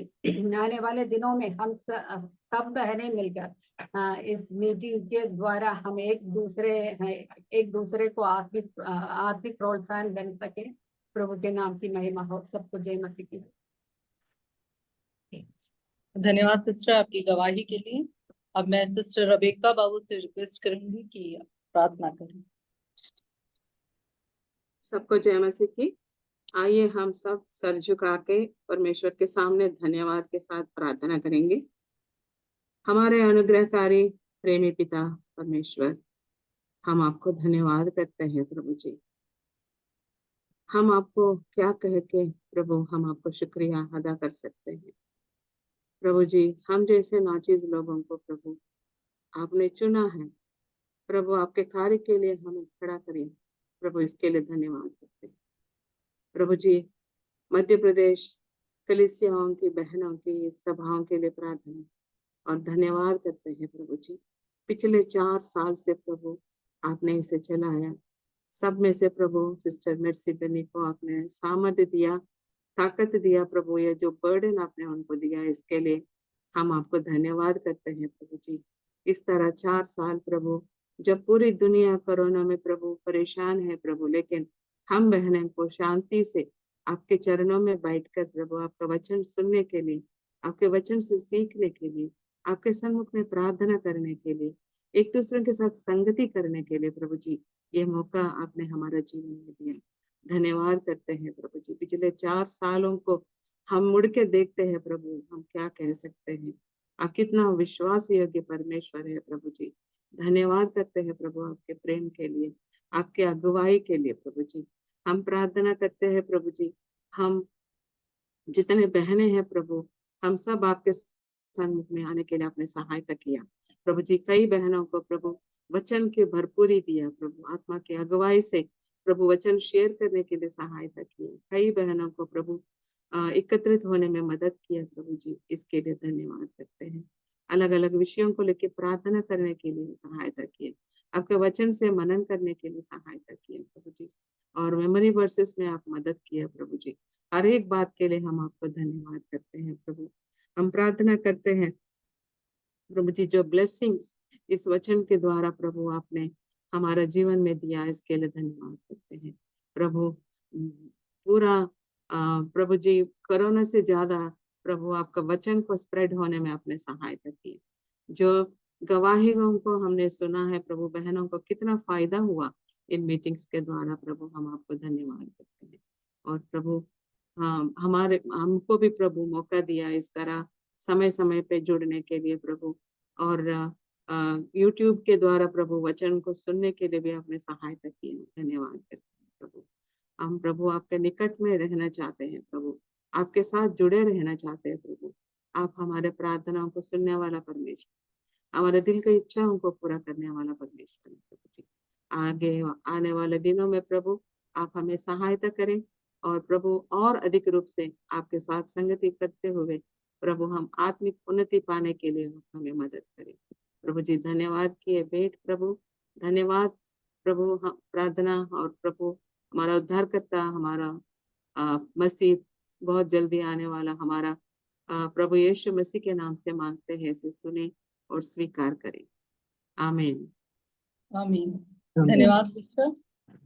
आने वाले दिनों में हम सब बहनें मिलकर इस मीटिंग के द्वारा हम एक दूसरे को आत्मिक प्रोत्साहन बन सके। प्रभु के नाम की महिमा हो। सबको जय मसीह की। धन्यवाद सिस्टर आपकी गवाही के लिए। अब मैं सिस्टर रबेका बाबू से रिक्वेस्ट करूंगी कि प्रार्थना करें। सबको जय मसीह की। आइए हम सब सर झुका के परमेश्वर के सामने धन्यवाद के साथ प्रार्थना करेंगे। हमारे अनुग्रहकारी प्रेमी पिता परमेश्वर, हम आपको धन्यवाद करते हैं प्रभु जी। हम आपको क्या कह के प्रभु हम आपको शुक्रिया अदा कर सकते हैं प्रभु जी। हम जैसे नाचीज लोगों को प्रभु आपने चुना है प्रभु, आपके कार्य के लिए हमें खड़ा करें प्रभु, इसके लिए धन्यवाद करते हैं प्रभु जी। मध्य प्रदेश कलीसियाओं की बहनों की सभाओं के लिए प्रार्थना और धन्यवाद करते हैं प्रभु जी। पिछले 4 साल से प्रभु आपने इसे चलाया। सब में से प्रभु सिस्टर मिर्सी बनी को आपने सामर्थ्य दिया, ताकत दिया प्रभु। ये जो बर्डन आपने उनको दिया इसके लिए हम आपको धन्यवाद करते हैं प्रभु जी। इस तरह 4 साल प्रभु, जब पूरी दुनिया कोरोना में प्रभु परेशान है प्रभु, लेकिन हम बहनें को शांति से आपके चरणों में बैठकर प्रभु आपका वचन सुनने के लिए, आपके वचन से सीखने के लिए, आपके सम्मुख में प्रार्थना करने के लिए, एक दूसरे के साथ संगति करने के लिए प्रभु जी, ये मौका आपने हमारा जीवन में दिया। धन्यवाद करते हैं प्रभु जी। पिछले 4 सालों को हम मुड़ के देखते हैं प्रभु, हम क्या कह सकते हैं, आप कितना विश्वास योग्य परमेश्वर है प्रभु जी। धन्यवाद करते हैं प्रभु आपके प्रेम के लिए, आपके अगुवाई के लिए प्रभु जी। हम प्रार्थना करते हैं प्रभु जी, हम जितने बहनें हैं प्रभु, हम सब आपके सम्मुख में आने के लिए आपने सहायता किया प्रभु जी। कई बहनों को प्रभु वचन की भरपूरी दिया प्रभु, आत्मा की अगुवाई से प्रभु वचन शेयर करने के लिए सहायता की। कई बहनों को प्रभु एकत्रित होने में मदद किया प्रभु जी, इसके लिए धन्यवाद करते हैं। अलग अलग विषयों को लेकर प्रार्थना करने के लिए सहायता किए, आपके वचन से मनन करने के लिए सहायता किए प्रभु जी, और मेमोरी वर्सेस में आप मदद किया प्रभु जी। हर एक बात के लिए हम आपको धन्यवाद करते हैं प्रभु। हम प्रार्थना करते हैं प्रभु जी, जो ब्लेसिंग्स इस वचन के द्वारा प्रभु आपने हमारा जीवन में दिया, इसके लिए धन्यवाद करते हैं प्रभु। पूरा प्रभु जी कोरोना से ज्यादा प्रभु आपका वचन को स्प्रेड होने में आपने सहायता की। जो गवाहियों को हमने सुना है प्रभु, बहनों को कितना फायदा हुआ इन मीटिंग्स के द्वारा प्रभु, हम आपको धन्यवाद करते हैं। और प्रभु हमको भी प्रभु मौका दिया इस तरह समय समय पे जुड़ने के लिए प्रभु, और यूट्यूब के द्वारा प्रभु वचन को सुनने के लिए भी आपने सहायता की, धन्यवाद करते हैं प्रभु। हम प्रभु आपके निकट में रहना चाहते हैं प्रभु, आपके साथ जुड़े रहना चाहते हैं प्रभु। आप हमारे प्रार्थनाओं को सुनने वाला परमेश्वर, हमारे दिल की इच्छाओं को पूरा करने वाला परमेश्वर प्रभु जी। आगे आने वाले दिनों में प्रभु आप हमें सहायता करें, और प्रभु और अधिक रूप से आपके साथ संगति करते हुए प्रभु हम आत्मिक उन्नति पाने के लिए हमें मदद करें प्रभु जी। धन्यवाद किए भेंट प्रभु, धन्यवाद प्रभु। प्रार्थना और प्रभु हमारा उद्धारकर्ता, हमारा मसीह बहुत जल्दी आने वाला हमारा प्रभु यीशु मसीह के नाम से मांगते हैं, इसे सुने और स्वीकार करें। आमीन। आमीन। धन्यवाद सिस्टर।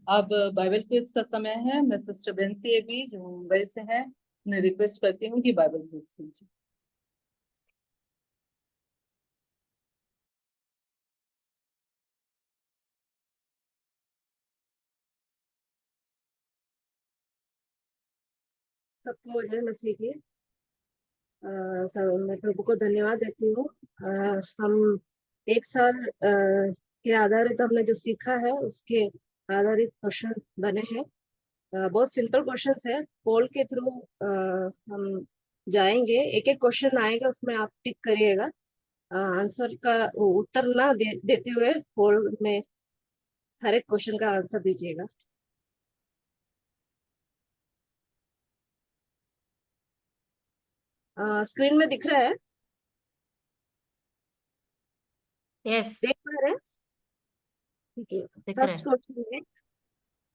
अब बाइबल क्विज का समय है। मैं सिस्टर बेंसी एबी जो मुंबई से है, उन्हें रिक्वेस्ट करती हूँ कि बाइबल क्विज कीजिए। सबको जय मसीह की। मैं प्रभु को धन्यवाद देती हूँ। हम एक साल के आधारित हमने जो सीखा है उसके आधारित क्वेश्चन बने हैं। बहुत सिंपल क्वेश्चंस है। पोल के थ्रू हम जाएंगे, एक एक क्वेश्चन आएगा, उसमें आप टिक करिएगा। आंसर का उत्तर ना देते हुए पोल में हर एक क्वेश्चन का आंसर दीजिएगा। स्क्रीन में दिख रहा है? यस, देख पा रहे हैं? ठीक है। दिख रहा फर्स्ट है। क्वेश्चन है,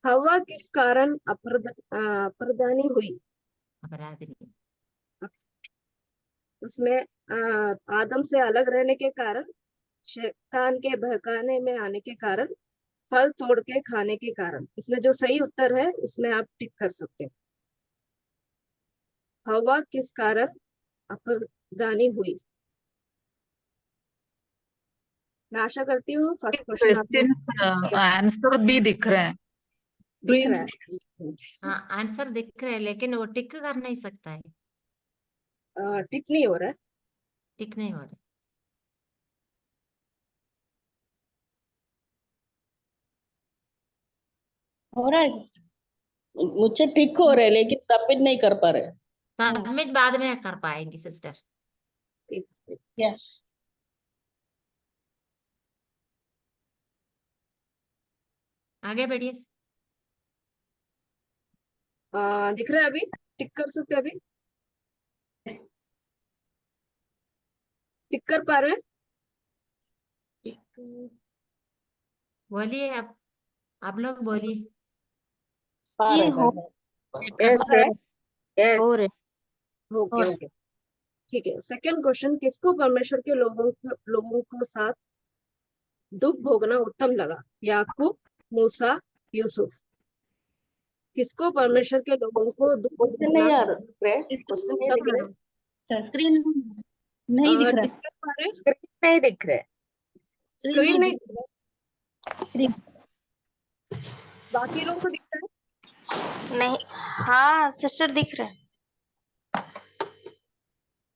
हवा किस कारण अप्रदानी हुई? अपराधी। उसमें आदम से अलग रहने के कारण, शैतान के बहकाने में आने के कारण, फल तोड़ के खाने के कारण। इसमें जो सही उत्तर है उसमें आप टिक कर सकते हैं। हवा किस कारण अप्रदानी हुई? मैं आशा करती हूँ फर्स्ट क्वेश्चन आपको आंसर भी दिख रहे हैं। दिख रहा है। हाँ, आंसर दिख रहा है, लेकिन वो टिक कर नहीं सकता है। टिक नहीं हो रहा है। टिक नहीं हो रहा। हो रहा है सिस्टर, मुझे ठीक हो रहा है लेकिन सबमिट नहीं कर पा रहे। सबमिट बाद में कर पाएंगी सिस्टर। यस, आगे बढ़िए। दिख रहा है अभी? टिक कर सकते हैं अभी? टिक कर पा रहे हैं? बोलिए, आप लोग बोलिए। पा ये रहे हो हैं। यस, हो रहे ओके ओके, ठीक है। सेकंड क्वेश्चन, किसको परमेश्वर के लोगों को साथ दुख भोगना उत्तम लगा? याकूब, मूसा, यूसुफ। किसको परमेश्वर के लोगों को दुख क्वेश्चन भोगना नहीं आ रहा है, क्वेश्चन नहीं उत्तम दिख लगा? रहे, स्क्रीन नहीं दिख रहा। टिक कर पा रहे हैं? नहीं दिख रहे। स्क्रीन नहीं नहीं दिख रहा? स्क्रीन बाकी लोगों को दिख रहा है? नहीं। हाँ सिस्टर दिख रहा है।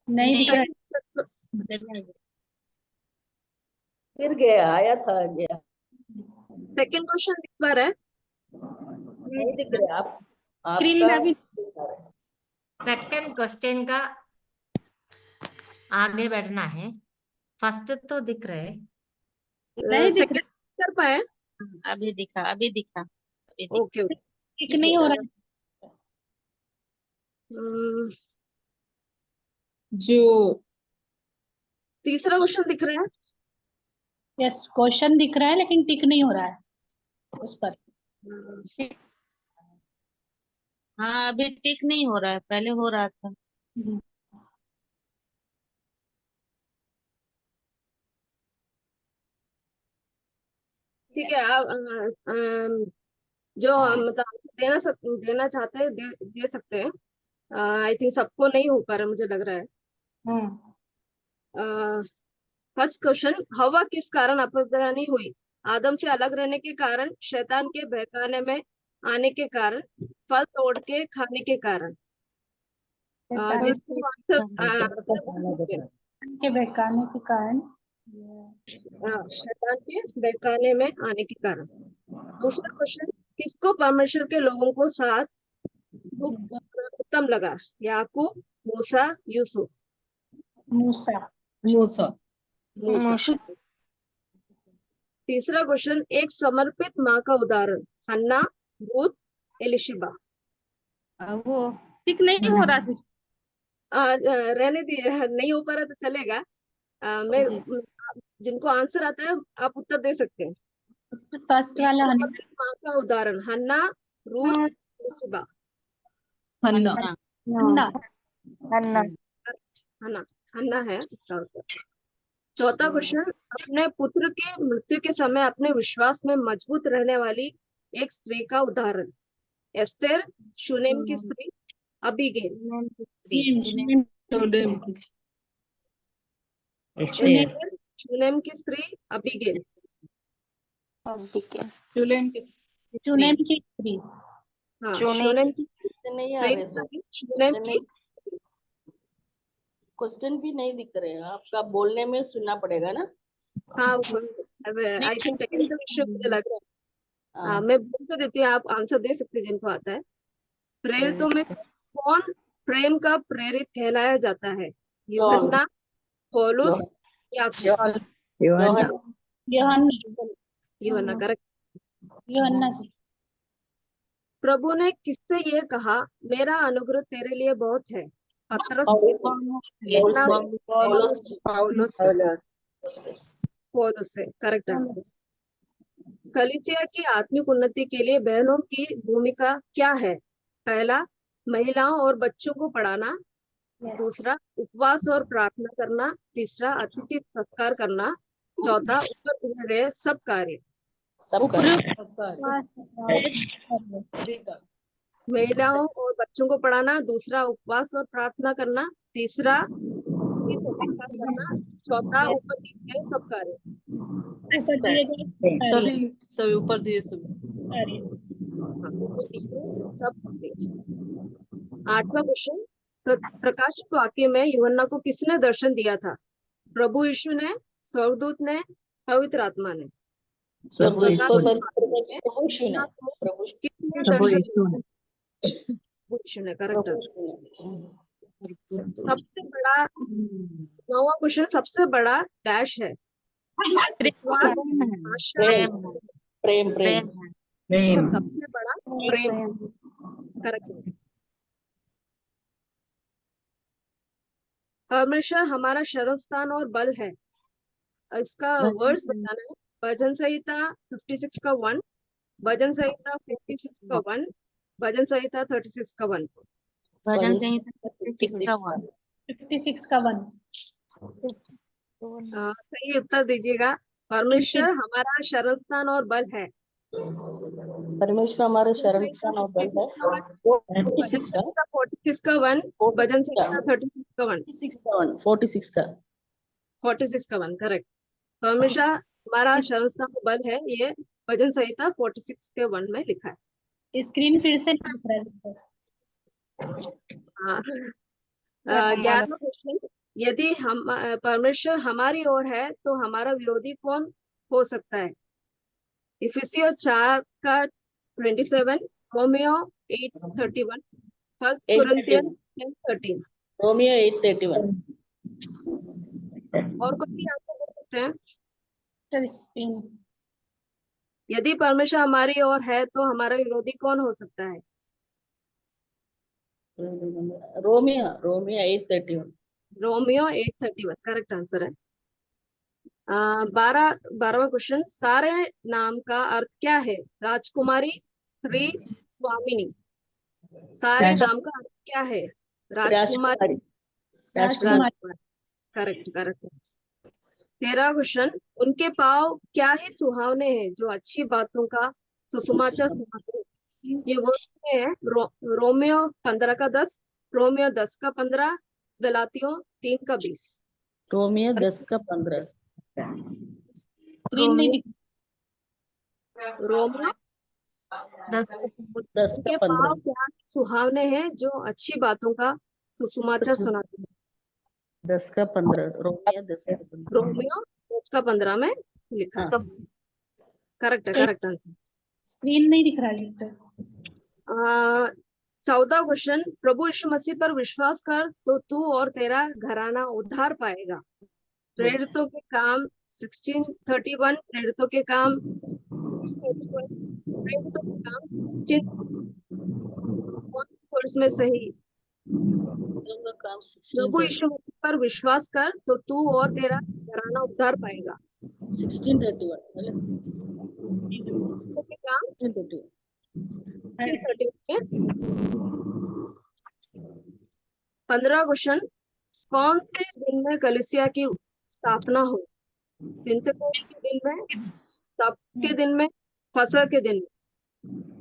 नहीं दिख रहा है। फिर गया, आया था गया, सेकंड क्वेश्चन दिख पा रहा है? नहीं दिख रहे। आप स्क्रीन में अभी सेकंड क्वेश्चन का आगे बढ़ना है। फर्स्ट तो दिख रहे। नहीं दिख सेकंड कर पाए? अभी दिखा, अभी दिखा, अभी दिखा। Okay okay. ठीक नहीं हो रहा है। जो तीसरा क्वेश्चन दिख रहा है? यस, क्वेश्चन दिख रहा है लेकिन टिक नहीं हो रहा है उस पर। हाँ अभी टिक नहीं हो रहा है, पहले हो रहा था। ठीक है। आप जो मतलब देना चाहते हैं दे सकते हैं। आई थिंक सबको नहीं हो पा रहा, मुझे लग रहा है। फर्स्ट क्वेश्चन, हवा किस कारण अपराधी हुई? आदम से अलग रहने के कारण, शैतान के बहकाने में आने के कारण, फल तोड़ के खाने के कारण। जिसको आंसर के बहकाने के कारण, शैतान के बहकाने में आने के कारण। दूसरा क्वेश्चन, किसको परमेश्वर के लोगों को साथ उत्तम लगा? याकूब, मूसा, यूसुफ? मूसा। मूसा। मूसा। तीसरा क्वेश्चन, एक समर्पित माँ का उदाहरण? हन्ना, रूथ, एलिशिबा? वो टिक नहीं हो रहा सिस्टर। रहने दिए, नहीं हो पा रहा तो चलेगा। मैं जिनको आंसर आता है आप उत्तर दे सकते हैं। फर्स्ट वाला माँ का उदाहरण? हन्ना, रूथ, एलिशिबा? हन्ना। हन्ना। हन्ना। हन्ना, हन्ना है इसका उत्तर। चौथा क्वेश्चन, अपने पुत्र के मृत्यु के समय अपने विश्वास में मजबूत रहने वाली एक स्त्री का उदाहरण? एस्तेर, शूनेम की स्त्री, अबीगेल? शूनेम की स्त्री, अबीगेल? शूनेम की स्त्री। हाँ, शूनेम की शूनेम की क्वेश्चन भी नहीं दिख रहे हैं, आपका बोलने में सुनना पड़ेगा ना। हाँ, आई थिंक टेक्निकल इश्यू मुझे लग रहा है। मैं बोल तो देती हूँ, आप आंसर दे सकते हैं जिनको आता है। प्रेरितों में कौन प्रेम का प्रेरित कहलाया जाता है? यूहन्ना, पौलुस, याकूब? यूहन्ना करेक्ट। यूहन्ना। प्रभु ने किससे यह कहा, मेरा अनुग्रह तेरे लिए बहुत है? पतरस, पौलुस से। Correct answer. कलीसिया की आत्मिक उन्नति के लिए बहनों की भूमिका क्या है? पहला, महिलाओं और बच्चों को पढ़ाना। दूसरा, उपवास और प्रार्थना करना। तीसरा, अतिथि सत्कार करना। चौथा, ऊपर दिए गए सब कार्य। महिलाओं और बच्चों को पढ़ाना। दूसरा, उपवास और प्रार्थना करना। तीसरा, सत्कार करना। चौथा, ऊपर दिए गए सब कार्य। सभी ऊपर दिए सभी। आठवां क्वेश्चन, प्रकाशित वाक्य में यूहन्ना को किसने दर्शन दिया था? प्रभु यीशु ने, स्वर्गदूत ने, पवित्र आत्मा ने? प्रभु यीशु ने। करेक्ट। सबसे बड़ा, नौवां क्वेश्चन, सबसे बड़ा डैश है? प्रेम। सबसे बड़ा प्रेम। करेक्ट। परमेश्वर हमारा शरण स्थान और बल है। इसका वर्ड्स बताना है। भजन संहिता 56 का 1, भजन संहिता 46 का 1, भजन संहिता 36 का 1। भजन संहिता 56 का 1। सही उत्तर दीजिएगा। परमेश्वर हमारा शरण स्थान और बल है। परमेश्वर हमारे शरण स्थान और बल है। 46 का 1, भजन संहिता 36 का 1। 46 का 1 करेक्ट। परमेश्वर हमारा शरण स्थान और बल है, ये भजन संहिता 46 के 1 में लिखा है। स्क्रीन फिर से नहीं दिख रहा है। 11वां क्वेश्चन, यदि हम परमेश्वर हमारी ओर है तो हमारा विरोधी कौन हो सकता है? इफिसियों 4 का 27, रोमियो 8:31, फर्स्ट कोरिंथियंस 10:13। रोमियो 8:31। और कोई आंसर दे सकते हैं? यदि परमेश्वर हमारी ओर है तो हमारा विरोधी कौन हो सकता है? रोमियो 8:31। रोमियो 8:31 करेक्ट आंसर है। 12वां क्वेश्चन, सारे नाम का अर्थ क्या है? राजकुमारी, स्त्री, स्वामिनी? सारे नाम का अर्थ क्या है? राजकुमारी। करेक्ट। 13वां क्वेश्चन, उनके पाँव क्या ही सुहावने हैं जो अच्छी बातों का सुसमाचार सुनाते हैं। ये वर्ड है रोमियो 15 का 10, रोमियो 10 का 15, गलातियों 3 का 20। रोमियो 10 का 15। स्क्रीन नहीं दिख रोमियो 10 उनके का पाँव 15। क्या सुहावने हैं जो अच्छी बातों का सुसमाचार सुनाते हैं। 10 का 15 रोमियो 10 का 15। रोमियो 10 का 15 में लिखा है। करेक्ट है, करेक्ट आंसर। स्क्रीन नहीं दिख रहा है अभी तक। 14 क्वेश्चन, प्रभु यीशु मसीह पर विश्वास कर तो तू और तेरा घराना उद्धार पाएगा। प्रेरितों के काम 16:31, प्रेरितों के काम 6:31, प्रेरितों के काम 16 कोर्स में सही। प्रभु यीशु मसीह पर विश्वास कर तो तू और तेरा घराना उद्धार पाएगा। 16:31 प्रेरितों के काम 16:31। 15 क्वेश्चन, कौन से दिन में कलीसिया की स्थापना हुई? पिंतकोस्त के दिन में, सब के दिन में, फसह के दिन में?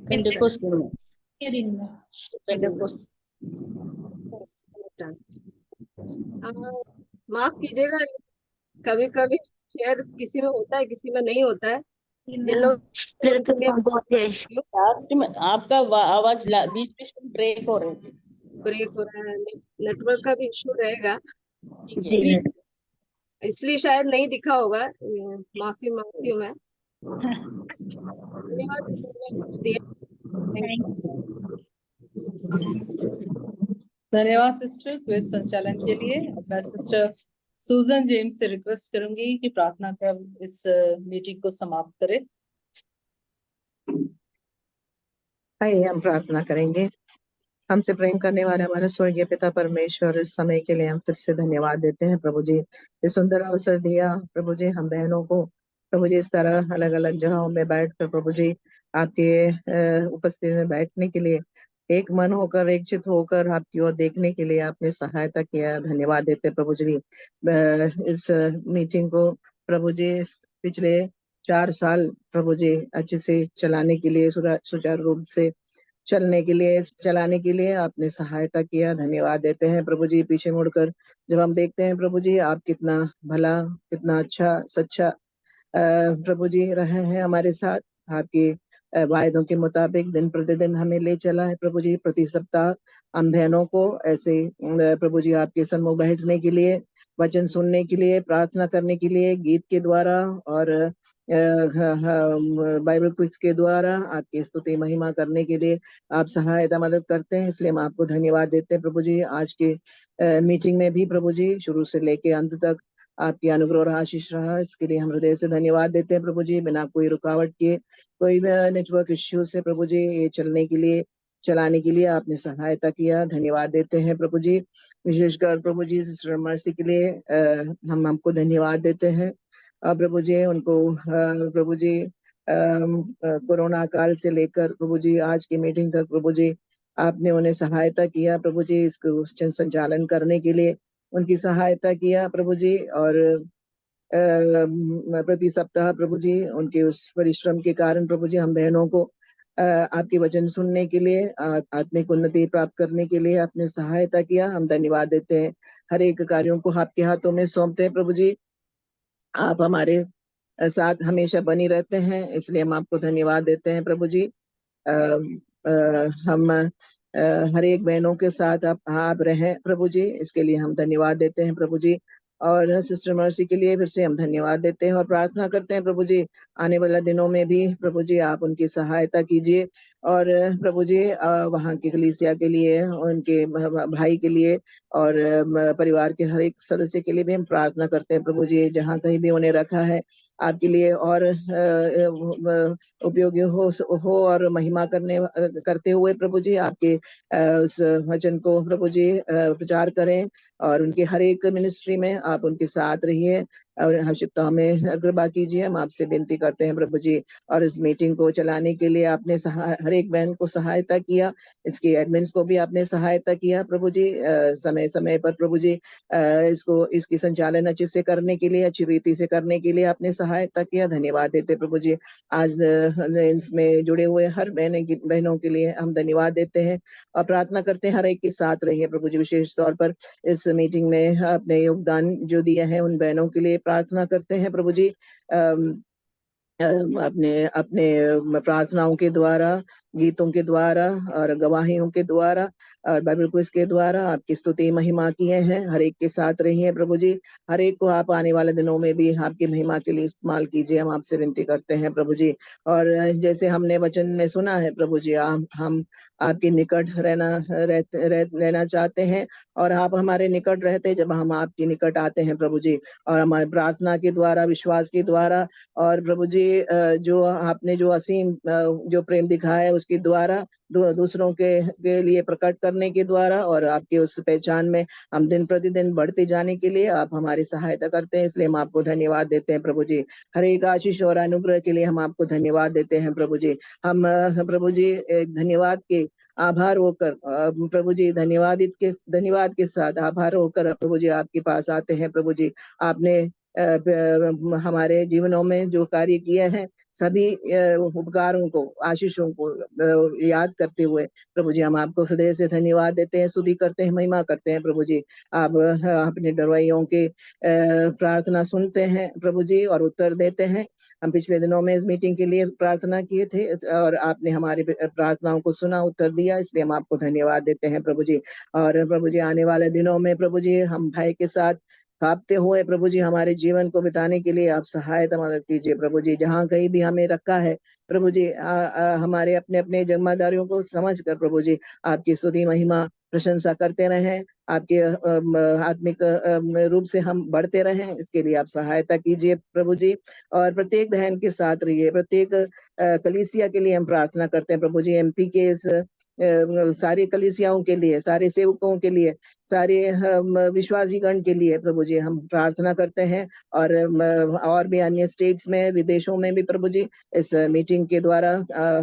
पेंटेकोस्ट दिन में। के दिन में। पेंटेकोस्ट। माफ कीजिएगा, कभी कभी शेयर किसी में होता है, किसी में नहीं होता है। जिन लोग लास्ट में आपका आवाज बीच बीच में ब्रेक हो रही थी। ब्रेक हो रहा है, नेटवर्क का भी इशू रहेगा, जी इसलिए शायद नहीं दिखा होगा। माफी मांगती हूँ मैं। धन्यवाद सिस्टर क्विज संचालन के लिए। अब मैं सिस्टर सुजन जेम्स से रिक्वेस्ट करूंगी कि प्रार्थना कर इस मीटिंग को समाप्त करें। आइए हम प्रार्थना करेंगे। हमसे प्रेम करने वाले हमारे स्वर्गीय पिता परमेश्वर, इस समय के लिए हम फिर से धन्यवाद देते हैं प्रभु जी। ये सुंदर अवसर दिया प्रभु जी हम बहनों को, प्रभु जी इस तरह अलग अलग जगहों में बैठकर प्रभु जी आपके उपस्थिति में बैठने के लिए, एक मन होकर, एक चित होकर आपकी ओर देखने के लिए आपने सहायता किया। धन्यवाद देते प्रभु जी। इस मीटिंग को प्रभु जी पिछले 4 साल प्रभु जी अच्छे से चलाने के लिए, सुचारू रूप से चलाने के लिए आपने सहायता किया। धन्यवाद देते हैं प्रभु जी। पीछे मुड़कर जब हम देखते हैं प्रभु जी, आप कितना भला, कितना अच्छा, सच्चा प्रभु जी रहे हैं हमारे साथ। आपके वायदों के मुताबिक दिन प्रतिदिन हमें ले चला है प्रभु जी। प्रति सप्ताह हम बहनों को ऐसे प्रभु जी आपके सम्मुख बैठने के लिए, वचन सुनने के लिए, प्रार्थना करने के लिए, गीत के द्वारा और बाइबल क्विज के द्वारा आपकी स्तुति महिमा करने के लिए आप सहायता मदद करते हैं, इसलिए हम आपको धन्यवाद देते हैं प्रभु जी। आज के मीटिंग में भी प्रभु जी शुरू से लेके अंत तक आपकी अनुग्रह और आशीष रहा, इसके लिए हम हृदय से धन्यवाद देते हैं प्रभु जी। बिना कोई रुकावट के, कोई नेटवर्क इश्यू से प्रभु जी ये चलाने के लिए आपने सहायता किया। धन्यवाद देते हैं प्रभु जी। विशेषकर प्रभु जी सिस्टर मर्सी के लिए हमको धन्यवाद देते हैं। प्रभु जी उनको प्रभु जी कोरोना काल से लेकर प्रभु जी आज की मीटिंग तक प्रभु जी आपने उन्हें सहायता किया प्रभु जी, इसको संचालन करने के लिए उनकी सहायता किया प्रभु जी। और प्रति सप्ताह प्रभु जी उनके उस परिश्रम के कारण प्रभु जी हम बहनों को आपके वचन सुनने के लिए, आत्मिक उन्नति प्राप्त करने के लिए आपने सहायता किया। हम धन्यवाद देते हैं। हर एक कार्यों को आपके हाथों में सौंपते हैं प्रभु जी। आप हमारे साथ हमेशा बनी रहते हैं, इसलिए हम आपको धन्यवाद देते हैं प्रभु जी। हम हर एक बहनों के साथ आप रहें प्रभु जी, इसके लिए हम धन्यवाद देते हैं प्रभु जी। और सिस्टर मर्सी के लिए फिर से हम धन्यवाद देते हैं और प्रार्थना करते हैं प्रभु जी आने वाले दिनों में भी प्रभु जी आप उनकी सहायता कीजिए। और प्रभु जी वहाँ की कलीसिया के लिए, उनके भाई के लिए और परिवार के हर एक सदस्य के लिए भी हम प्रार्थना करते हैं प्रभु जी। जहाँ कहीं भी उन्हें रखा है आपके लिए और उपयोगी हो और महिमा करते हुए प्रभु जी आपके उस वचन को प्रभु जी प्रचार करें और उनके हर एक मिनिस्ट्री में आप उनके साथ रहिए और आवश्यकता में कृपा कीजिए। हम आपसे विनती करते हैं प्रभु जी। और इस मीटिंग को चलाने के लिए आपने हर एक बहन को सहायता किया, इसके एडमिन्स को भी आपने सहायता किया प्रभु जी। समय समय पर प्रभु जी इसकी संचालन अच्छे से करने के लिए, अच्छी रीति से करने के लिए आपने सहायता सहायता किया, धन्यवाद देते प्रभु जी। आज इसमें जुड़े हुए हर बहनों के लिए हम धन्यवाद देते हैं और प्रार्थना करते हैं हर एक के साथ रहिए प्रभु जी। विशेष तौर पर इस मीटिंग में अपने योगदान जो दिया है उन बहनों के लिए प्रार्थना करते हैं प्रभु जी। अपने अपने प्रार्थनाओं के द्वारा, गीतों के द्वारा और गवाहियों के द्वारा और बाइबल क्विज के द्वारा आपकी स्तुति महिमा किए हैं। हर एक के साथ रहिए प्रभु जी। हर एक को आप आने वाले दिनों में भी आपकी महिमा के लिए इस्तेमाल कीजिए, हम आपसे विनती करते हैं प्रभु जी। और जैसे हमने वचन में सुना है प्रभु जी, हम आपके निकट रहना चाहते हैं और आप हमारे निकट रहते जब हम आपके निकट आते हैं प्रभु जी। और हमारी प्रार्थना के द्वारा, विश्वास के द्वारा और प्रभु जी जो आपने जो असीम जो प्रेम दिखाया है उसके द्वारा दूसरों के लिए प्रकट करने के द्वारा और आपके उस पहचान में हम दिन प्रतिदिन बढ़ते जाने के लिए आप हमारी सहायता करते हैं, इसलिए हम आपको धन्यवाद देते हैं प्रभु जी। हर एक आशीष और अनुग्रह के लिए हम आपको धन्यवाद देते हैं प्रभु जी। हम प्रभु जी एक धन्यवाद के आभार होकर प्रभु जी धन्यवाद के साथ आभार होकर प्रभु जी आपके पास आते हैं प्रभु जी। आपने हमारे जीवनों में जो कार्य किए हैं सभी उपकारों को, आशीषों को याद करते हुए प्रभु जी हम आपको हृदय से धन्यवाद देते हैं, स्तुति करते हैं, महिमा करते हैं प्रभु जी। आप अपने डरवाइयों के प्रार्थना सुनते हैं प्रभु जी और उत्तर देते हैं। हम पिछले दिनों में इस मीटिंग के लिए प्रार्थना किए थे और आपने हमारी प्रार्थनाओं को सुना, उत्तर दिया, इसलिए हम आपको धन्यवाद देते हैं प्रभु जी। और प्रभु जी आने वाले दिनों में प्रभु जी हम भाई के साथ कांपते हुए प्रभु जी हमारे जीवन को बिताने के लिए आप सहायता मदद कीजिए प्रभु जी। जहाँ कहीं भी हमें रखा है प्रभु जी हमारे अपने अपने जिम्मेदारियों को समझ कर प्रभु जी आपकी स्तुति महिमा प्रशंसा करते रहें, आपके आत्मिक रूप से हम बढ़ते रहें, इसके लिए आप सहायता कीजिए प्रभु जी। और प्रत्येक बहन के साथ रहिए, प्रत्येक कलीसिया के लिए हम प्रार्थना करते हैं प्रभु जी। MP के इस सारी कलीसियाओं के लिए, सारे सेवकों के लिए, सारे विश्वासीगण के लिए प्रभु जी हम प्रार्थना करते हैं। और भी अन्य स्टेट्स में, विदेशों में भी प्रभु जी इस मीटिंग के द्वारा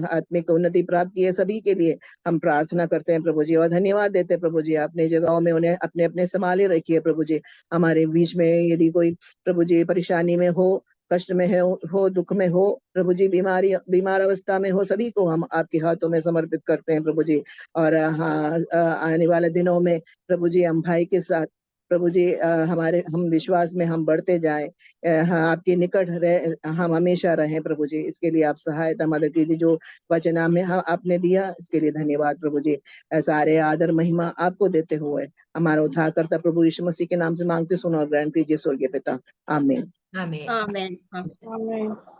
आत्मिक उन्नति प्राप्त किए सभी के लिए हम प्रार्थना करते हैं प्रभु जी और धन्यवाद देते हैं प्रभु जी। अपने जगहों में उन्हें अपने अपने संभाले रखिए प्रभु जी। हमारे बीच में यदि कोई प्रभु जी परेशानी में हो, कष्ट में हो, दुख में हो प्रभु जी, बीमार अवस्था में हो, सभी को हम आपके हाथों में समर्पित करते हैं प्रभु जी। और आने वाले दिनों में प्रभु जी हम भाई के साथ प्रभु जी हम विश्वास में हम बढ़ते जाएं, आपके निकट हम हमेशा रहें प्रभु जी। इसके लिए आप सहायता मदद कीजिए। जो वचन हमें आपने दिया इसके लिए धन्यवाद प्रभु जी। सारे आदर महिमा आपको देते हुए हमारा उद्धारकर्ता प्रभु यीशु मसीह के नाम से मांगते सुनो और ग्रहण कीजिए स्वर्गीय पिता, आमीन। आमीन। आमेन।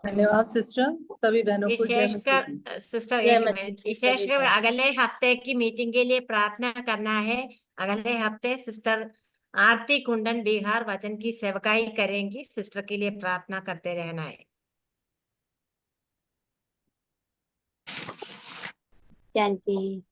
धन्यवाद सिस्टर, सभी बहनों को जय मसीह की। विशेषकर सिस्टर जय एक मसीह मिनट, की विशेषकर सभी अगले हफ्ते की मीटिंग के लिए प्रार्थना करना है। अगले हफ्ते सिस्टर आरती कुंडन बिहार वचन की सेवकाई करेंगी, सिस्टर के लिए प्रार्थना करते रहना है। शांति।